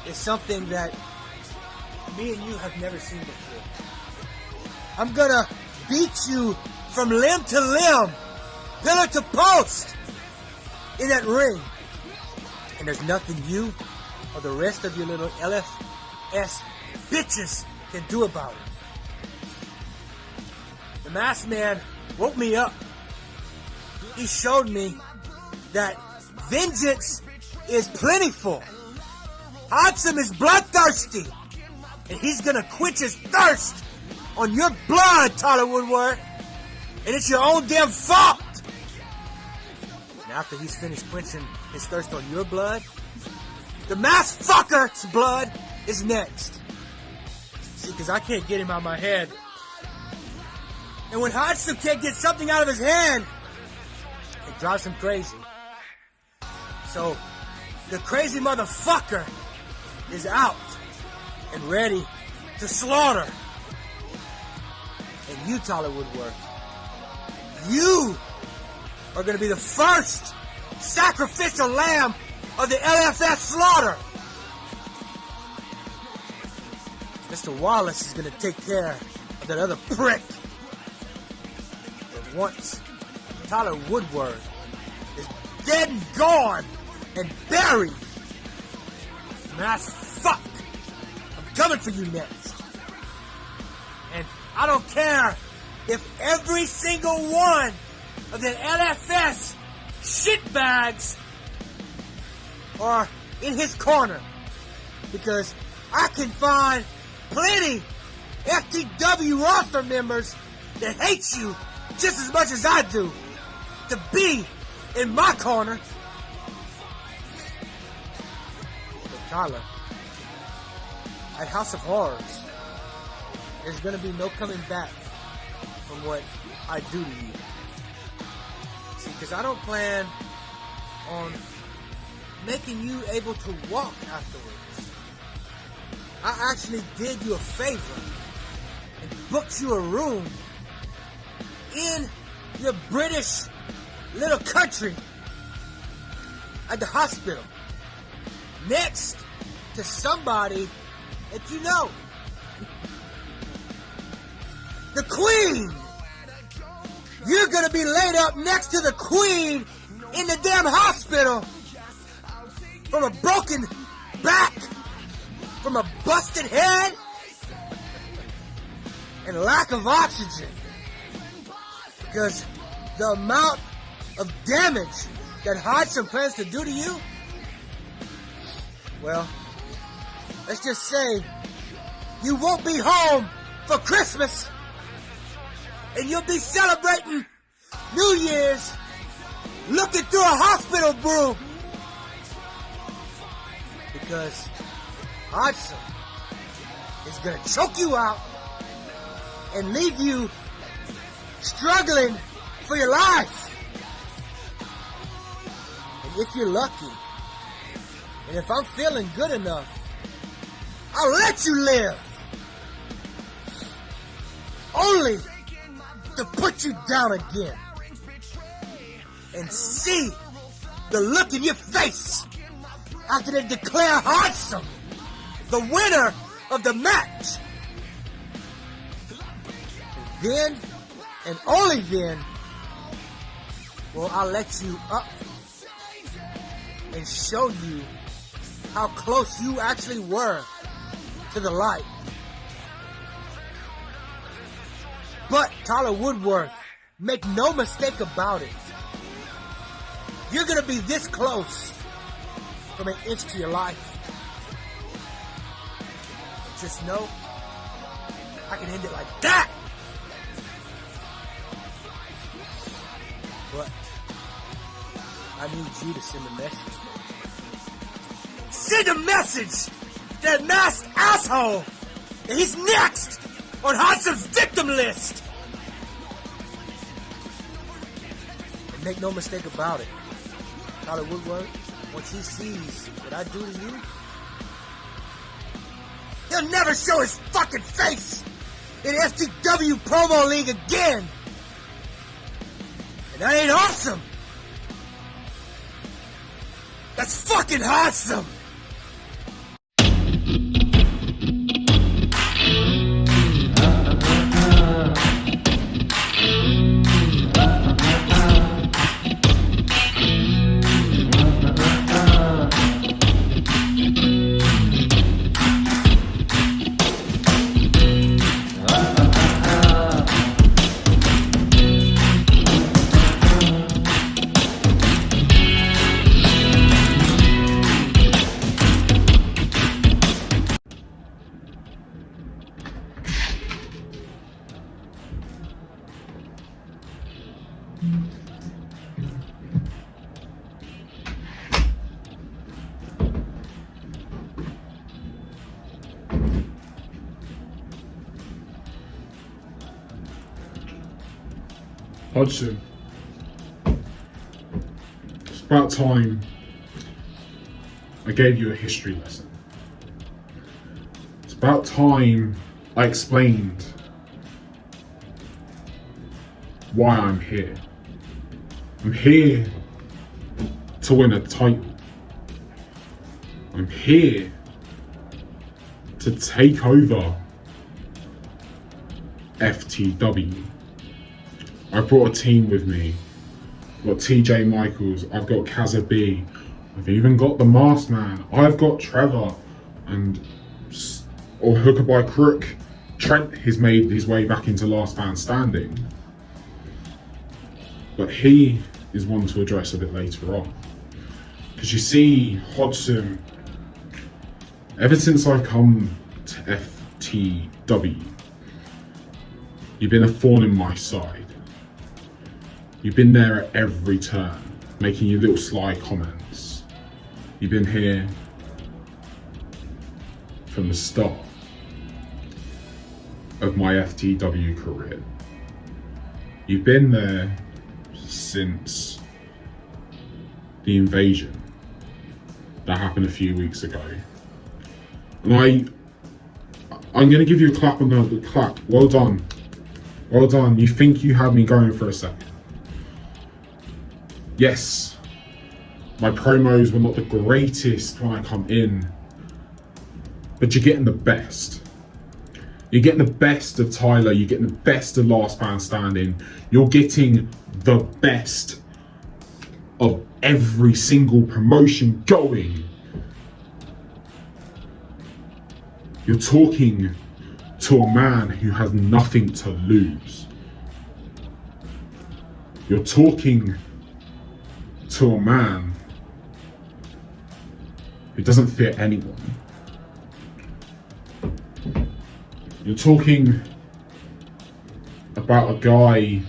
is something that me and you have never seen before. I'm going to beat you from limb to limb, pillar to post, in that ring. And there's nothing you or the rest of your little LFS bitches can do about it. The masked man woke me up. He showed me that vengeance is plentiful. Hodgesome is bloodthirsty, and he's gonna quench his thirst on your blood, Tyler Woodward, and it's your own damn fault. And after he's finished quenching his thirst on your blood, the masked fucker's blood is next. See, because I can't get him out of my head. And when Hodgesome can't get something out of his head, it drives him crazy. So, the crazy motherfucker is out and ready to slaughter. And you, Tyler Woodward, you are going to be the first sacrificial lamb of the LFS slaughter. Mr. Wallace is going to take care of that other prick. And once Tyler Woodward is dead and gone and buried, mass fuck, I'm coming for you next. And I don't care if every single one of the LFS shitbags are in his corner, because I can find plenty FTW roster members that hate you just as much as I do to be in my corner. But Tyler, at House of Horrors, there's gonna be no coming back from what I do to you. See, because I don't plan on making you able to walk afterwards. I actually did you a favor and booked you a room in your British little country at the hospital next to somebody that you know. The Queen! You're gonna be laid up next to the Queen in the damn hospital from a broken back, from a busted head, and lack of oxygen. Because the amount of damage that Hodgesome plans to do to you, well, let's just say you won't be home for Christmas, and you'll be celebrating New Year's looking through a hospital broom. Because Hodgesome is gonna choke you out and leave you struggling for your life. And if you're lucky, and if I'm feeling good enough, I'll let you live. Only to put you down again and see the look in your face after they declare Hodgesome the winner of the match. And then, and only then, will I let you up and show you how close you actually were to the light. But Tyler Woodward, make no mistake about it, you're gonna be this close from an inch to your life. Just know, I can end it like that. But I need you to send a message. Send a message to that masked asshole that he's next on Hodgesome's victim list. And make no mistake about it, Tyler Woodward, once he sees what I do to you, he'll never show his fucking face in FTW Promo League again. And that ain't awesome. That's fucking awesome. Hodgesome, it's about time I gave you a history lesson. It's about time I explained why I'm here. I'm here to win a title. I'm here to take over FTW. I've brought a team with me. I've got TJ Michaels, I've got Cazza B, I've even got the Masked Man, I've got Trevor, and or hooker by crook, Trent has made his way back into last man standing. But he is one to address a bit later on. Because you see, Hodgesome, ever since I've come to FTW, you've been a thorn in my side. You've been there at every turn, making your little sly comments. You've been here from the start of my FTW career. You've been there since the invasion that happened a few weeks ago. And I'm going to give you a clap on the clap. Well done. Well done. You think you had me going for a second. Yes, my promos were not the greatest when I come in, but you're getting the best. You're getting the best of Tyler, you're getting the best of Last Man Standing, you're getting the best of every single promotion going. You're talking to a man who has nothing to lose. You're talking to a man who doesn't fear anyone. You're talking about a guy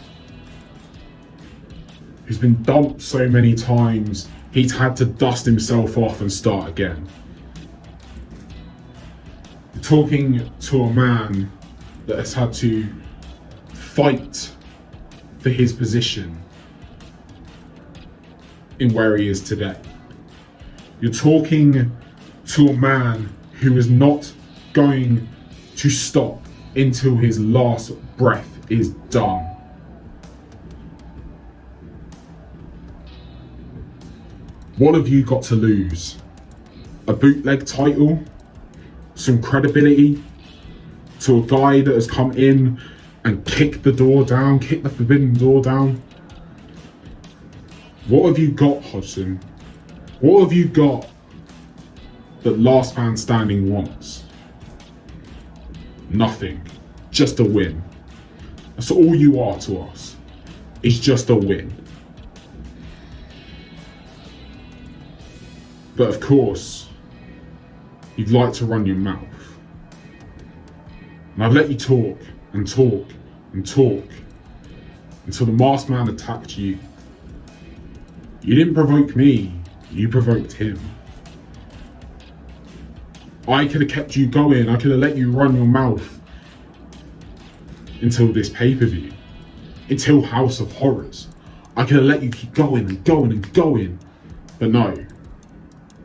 who's been dumped so many times, he's had to dust himself off and start again. You're talking to a man that has had to fight for his position in where he is today. You're talking to a man who is not going to stop until his last breath is done. What have you got to lose? A bootleg title? Some credibility? To a guy that has come in and kicked the door down, kicked the forbidden door down? What have you got, Hodgesome? What have you got that Last Man Standing wants? Nothing. Just a win. That's all you are to us. It's just a win. But of course, you'd like to run your mouth. And I've let you talk and talk and talk until the Masked Man attacked you. You didn't provoke me, you provoked him. I could have kept you going, I could have let you run your mouth until this pay-per-view, until House of Horrors. I could have let you keep going and going and going, but no,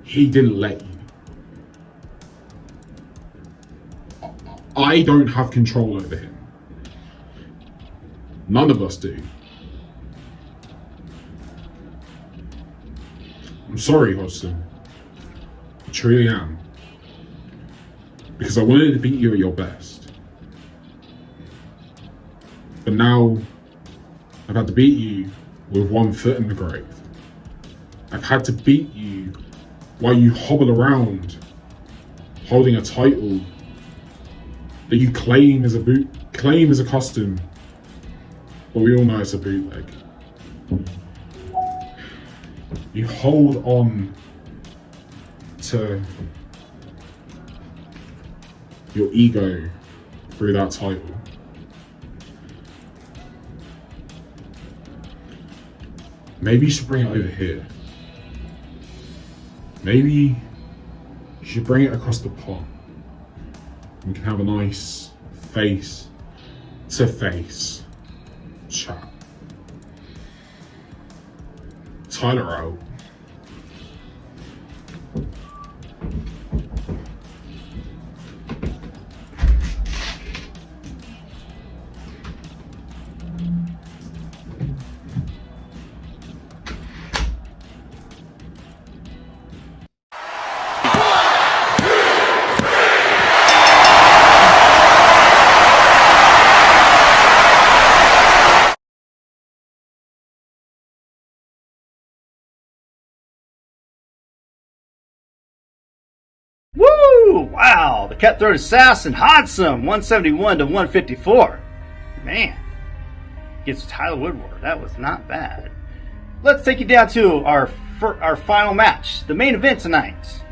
he didn't let you. I don't have control over him. None of us do. I'm sorry, Hodgesome. I truly am. Because I wanted to beat you at your best. But now, I've had to beat you with one foot in the grave. I've had to beat you while you hobble around holding a title that you claim as a custom, but we all know it's a bootleg. You hold on to your ego through that title. Maybe you should bring it over here. Maybe you should bring it across the pond. We can have a nice face-to-face chat. Tyler out. Woo! Wow! The cutthroat assassin, Hodgesome, 171 to 154. Man. Gets Tyler Woodward. That was not bad. Let's take you down to our final match. The main event tonight.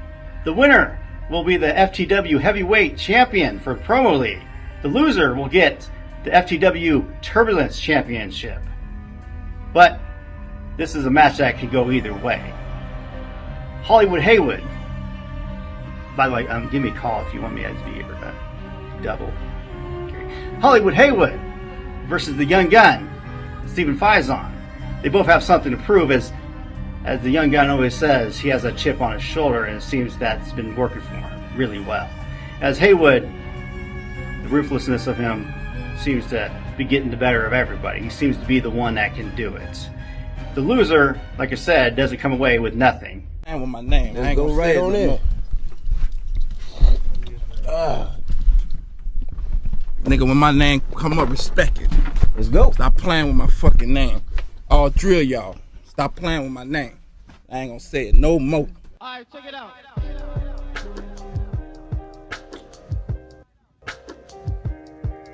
The winner will be the FTW Heavyweight Champion for Promo League. The loser will get the FTW Turbulence Championship. But this is a match that could go either way. Hollywood Haywood. By the way, give me a call if you want me to be here. Double. Okay. Hollywood Haywood versus the Young Gun, Stephen Faison. They both have something to prove, as the Young Gun always says, he has a chip on his shoulder, and it seems that's been working for him really well. As Haywood, the ruthlessness of him seems to be getting the better of everybody. He seems to be the one that can do it. The loser, like I said, doesn't come away with nothing. And with my name, I ain't go gonna right say on it. in. Nigga, when my name come up, respect it. Let's go. Stop playing with my fucking name. All three of y'all, stop playing with my name. I ain't gonna say it no more. Alright, check it out.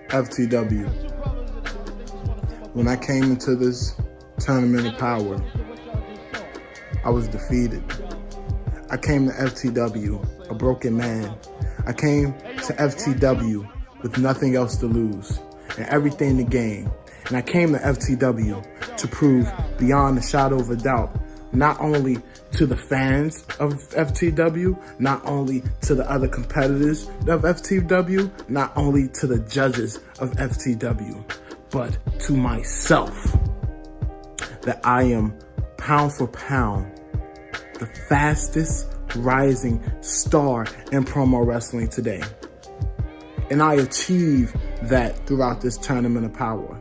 FTW. When I came into this tournament of power, I was defeated. I came to FTW a broken man. I came to FTW with nothing else to lose and everything to gain. And I came to FTW to prove beyond a shadow of a doubt, not only to the fans of FTW, not only to the other competitors of FTW, not only to the judges of FTW, but to myself, that I am pound for pound the fastest rising star in promo wrestling today. And I achieved that throughout this tournament of power.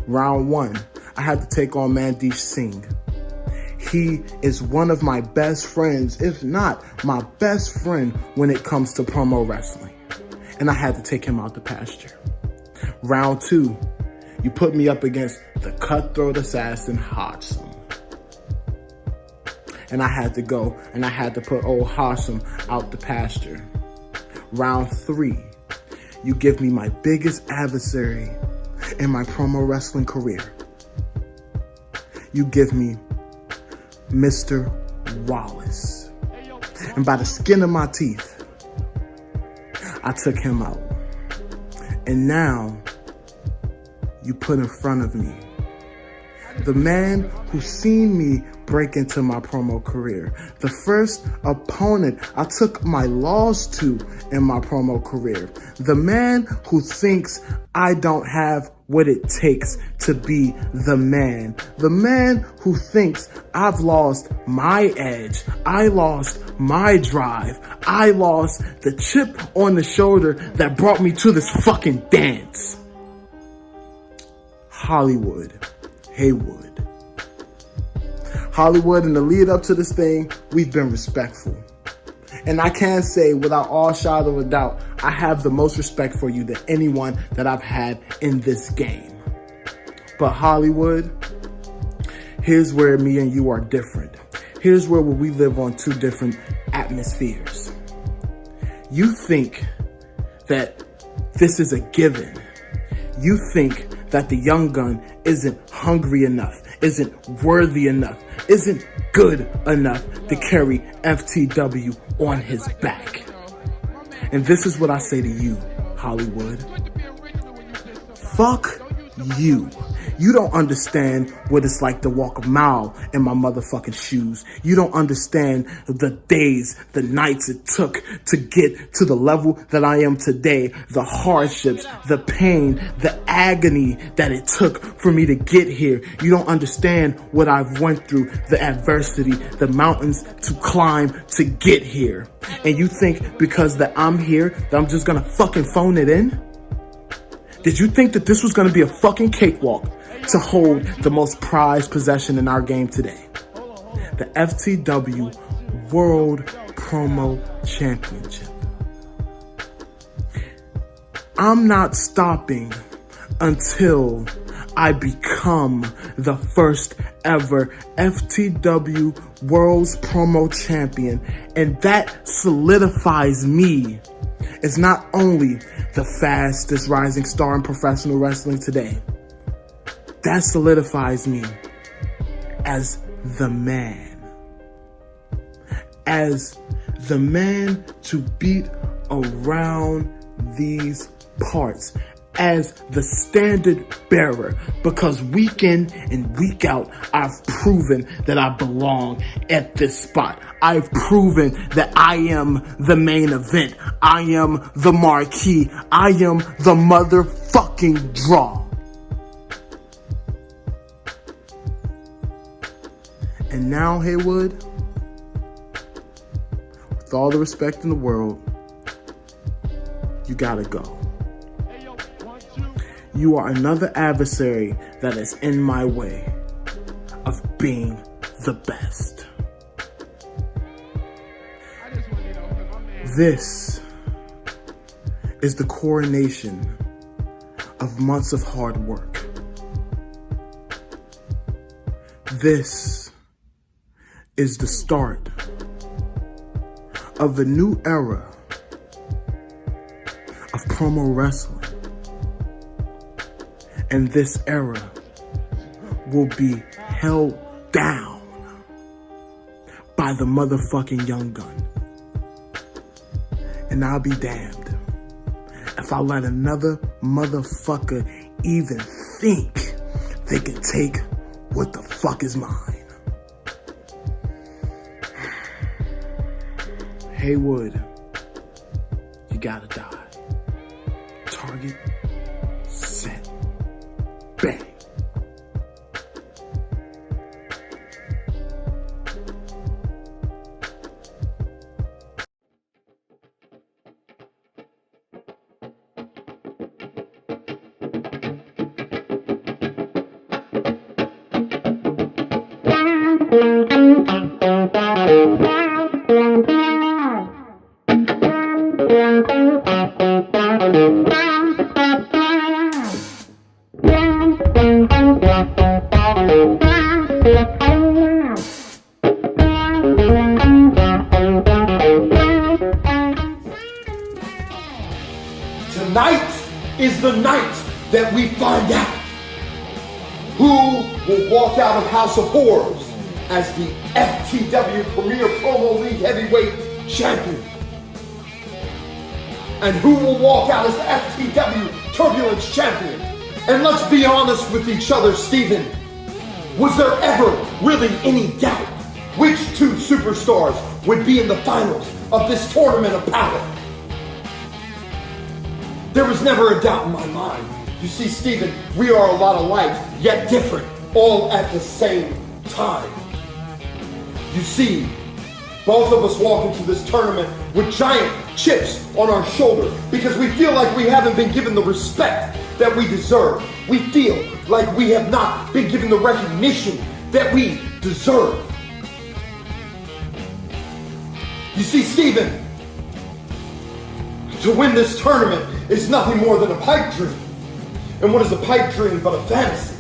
Round one, I had to take on Mandeep Singh. He is one of my best friends, if not my best friend when it comes to promo wrestling. And I had to take him out the pasture. Round two, you put me up against the cutthroat assassin, Hodgesome. And I had to go and I had to put old Hodgesome out the pasture. Round three, you give me my biggest adversary in my promo wrestling career. You give me Mr. Wallace. And by the skin of my teeth, I took him out. And now, you put in front of me the man who's seen me break into my promo career. The first opponent I took my loss to in my promo career. The man who thinks I don't have what it takes to be the man. The man who thinks I've lost my edge. I lost my drive. I lost the chip on the shoulder that brought me to this fucking dance. Hollywood Haywood. Hollywood, in the lead up to this thing, we've been respectful. And I can say without all shadow of a doubt, I have the most respect for you than anyone that I've had in this game. But Hollywood, here's where me and you are different. Here's where we live on two different atmospheres. You think that this is a given. You think that the Young Gun isn't hungry enough, isn't worthy enough, isn't good enough to carry FTW on his back. And this is what I say to you, Hollywood. Fuck you. You don't understand what it's like to walk a mile in my motherfucking shoes. You don't understand the days, the nights it took to get to the level that I am today, the hardships, the pain, the agony that it took for me to get here. You don't understand what I've went through, the adversity, the mountains to climb to get here. And you think because that I'm here that I'm just gonna fucking phone it in? Did you think that this was gonna be a fucking cakewalk to hold the most prized possession in our game today? The FTW World Promo Championship. I'm not stopping until I become the first ever FTW World's Promo Champion, and that solidifies me as not only the fastest rising star in professional wrestling today, that solidifies me as the man. As the man to beat around these parts. As the standard bearer, because week in and week out, I've proven that I belong at this spot. I've proven that I am the main event. I am the marquee. I am the motherfucking draw. And now, Haywood, with all the respect in the world, you gotta go. You are another adversary that is in my way of being the best. This is the coronation of months of hard work. This is the start of a new era of promo wrestling. And this era will be held down by the motherfucking young gun. And I'll be damned if I let another motherfucker even think they can take what the fuck is mine. Haywood, you gotta die. Target, set, bang. Tonight is the night that we find out who will walk out of House of Horrors as the FTW Premier Promo League Heavyweight Champion. And who will walk out as the FTW Turbulence Champion. And let's be honest with each other, Steven. Was there ever really any doubt which two superstars would be in the finals of this tournament of power? There was never a doubt in my mind. You see, Steven, we are a lot alike, yet different, all at the same time. You see, both of us walk into this tournament with giant chips on our shoulder because we feel like we haven't been given the respect that we deserve. We feel like we have not been given the recognition that we deserve. You see, Steven, to win this tournament is nothing more than a pipe dream. And what is a pipe dream but a fantasy?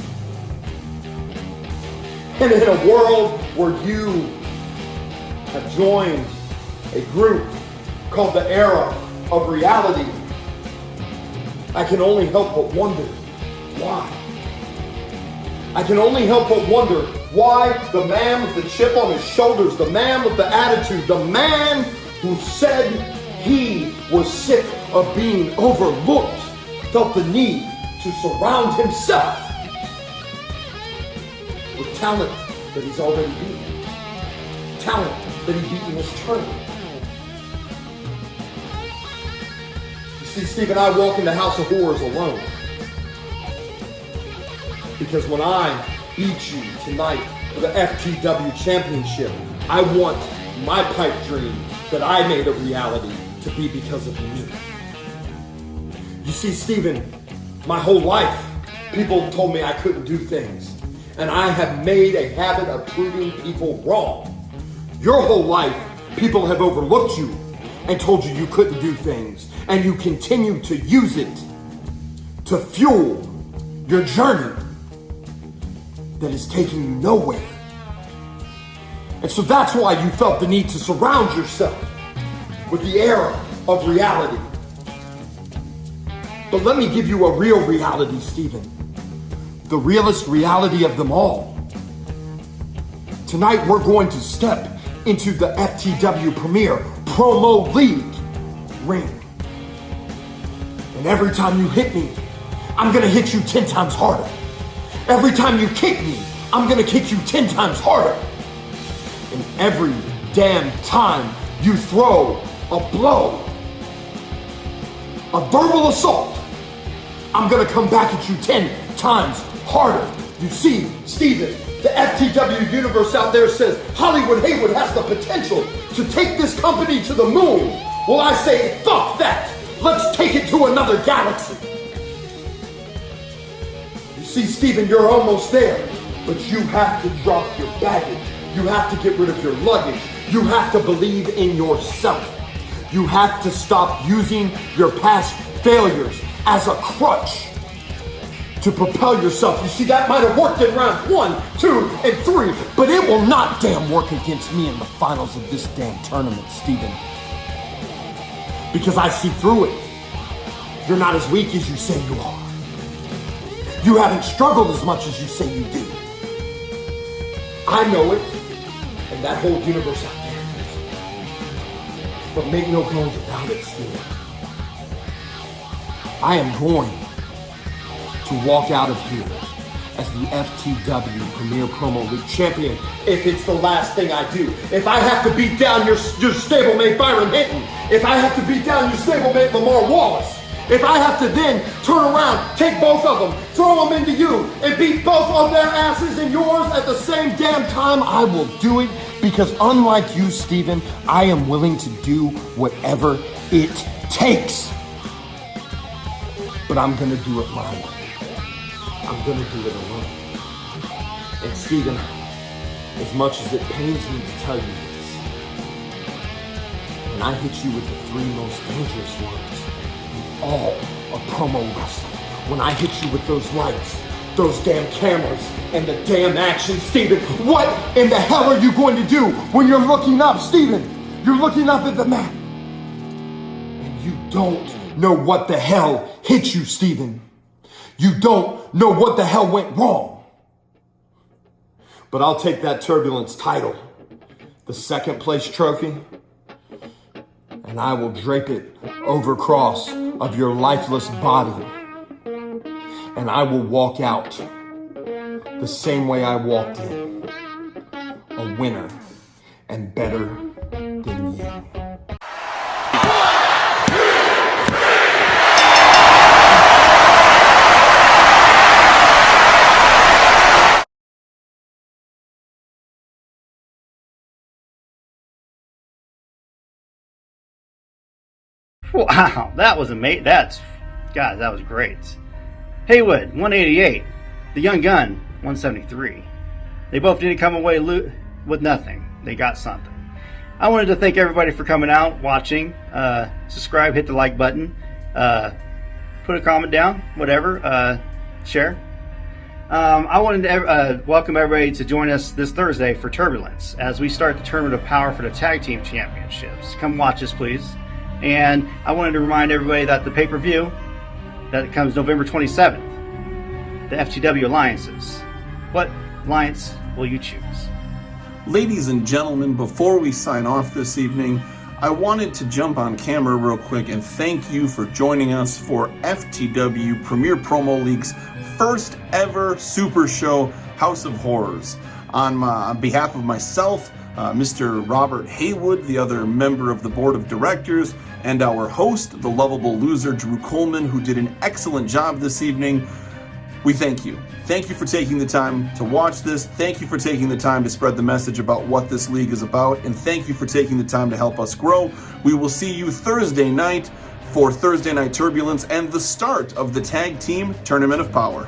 And in a world where you have joined a group called the Era of Reality, I can only help but wonder why. I can only help but wonder why the man with the chip on his shoulders, the man with the attitude, the man who said he was sick of being overlooked, felt the need to surround himself with talent that he's already beaten. Talent that he beat in this tournament. You see, Steve and I walk in the House of Horrors alone. Because when I beat you tonight for the FTW Championship, I want my pipe dream that I made a reality to be because of me. You see, Steven, my whole life, people told me I couldn't do things. And I have made a habit of proving people wrong. Your whole life, people have overlooked you and told you you couldn't do things. And you continue to use it to fuel your journey that is taking you nowhere. And so that's why you felt the need to surround yourself with the air of reality. But let me give you a real reality, Stephen. The realest reality of them all. Tonight we're going to step into the FTW Premier Promo League ring. And every time you hit me, I'm gonna hit you 10 times harder. Every time you kick me, I'm gonna kick you 10 times harder. And every damn time you throw a blow, a verbal assault, I'm gonna come back at you 10 times harder. You see, Steven, the FTW universe out there says Hollywood Haywood has the potential to take this company to the moon. Well, I say, fuck that. Let's take it to another galaxy. You see, Steven, you're almost there, but you have to drop your baggage. You have to get rid of your luggage. You have to believe in yourself. You have to stop using your past failures as a crutch to propel yourself. You see, that might have worked in rounds 1, 2, and 3, but it will not damn work against me in the finals of this damn tournament, Steven. Because I see through it. You're not as weak as you say you are. You haven't struggled as much as you say you do. I know it, and that whole universe out there. But make no bones about it, Steven. I am going to walk out of here as the FTW Premier Promo League champion if it's the last thing I do. If I have to beat down your stablemate Byron Hinton, if I have to beat down your stablemate Lamar Wallace, if I have to then turn around, take both of them, throw them into you, and beat both of their asses and yours at the same damn time, I will do it because unlike you, Steven, I am willing to do whatever it takes. But I'm gonna do it my way. I'm gonna do it alone. And Steven, as much as it pains me to tell you this, when I hit you with the 3 most dangerous words in all of promo wrestling, when I hit you with those lights, those damn cameras, and the damn action, Steven, what in the hell are you going to do when you're looking up, Steven? You're looking up at the map. And you don't know what the hell hit you, Steven. You don't know what the hell went wrong. But I'll take that Turbulence title, the 2nd place trophy, and I will drape it over cross of your lifeless body. And I will walk out the same way I walked in, a winner and better than you. Wow, that was amazing. That was great. Haywood, 188. The Young Gun, 173. They both didn't come away with nothing. They got something. I wanted to thank everybody for coming out, watching. Subscribe, hit the like button. Put a comment down, whatever. Share. I wanted to welcome everybody to join us this Thursday for Turbulence as we start the Tournament of Power for the Tag Team Championships. Come watch us, please. And I wanted to remind everybody that the pay-per-view that comes November 27th, the FTW Alliances. What alliance will you choose? Ladies and gentlemen, before we sign off this evening, I wanted to jump on camera real quick and thank you for joining us for FTW Premier Promo League's first ever Super Show, House of Horrors. On behalf of myself, Mr. Robert Haywood, the other member of the board of directors, and our host, the lovable loser, Drew Coleman, who did an excellent job this evening, we thank you. Thank you for taking the time to watch this. Thank you for taking the time to spread the message about what this league is about. And thank you for taking the time to help us grow. We will see you Thursday night for Thursday Night Turbulence and the start of the Tag Team Tournament of Power.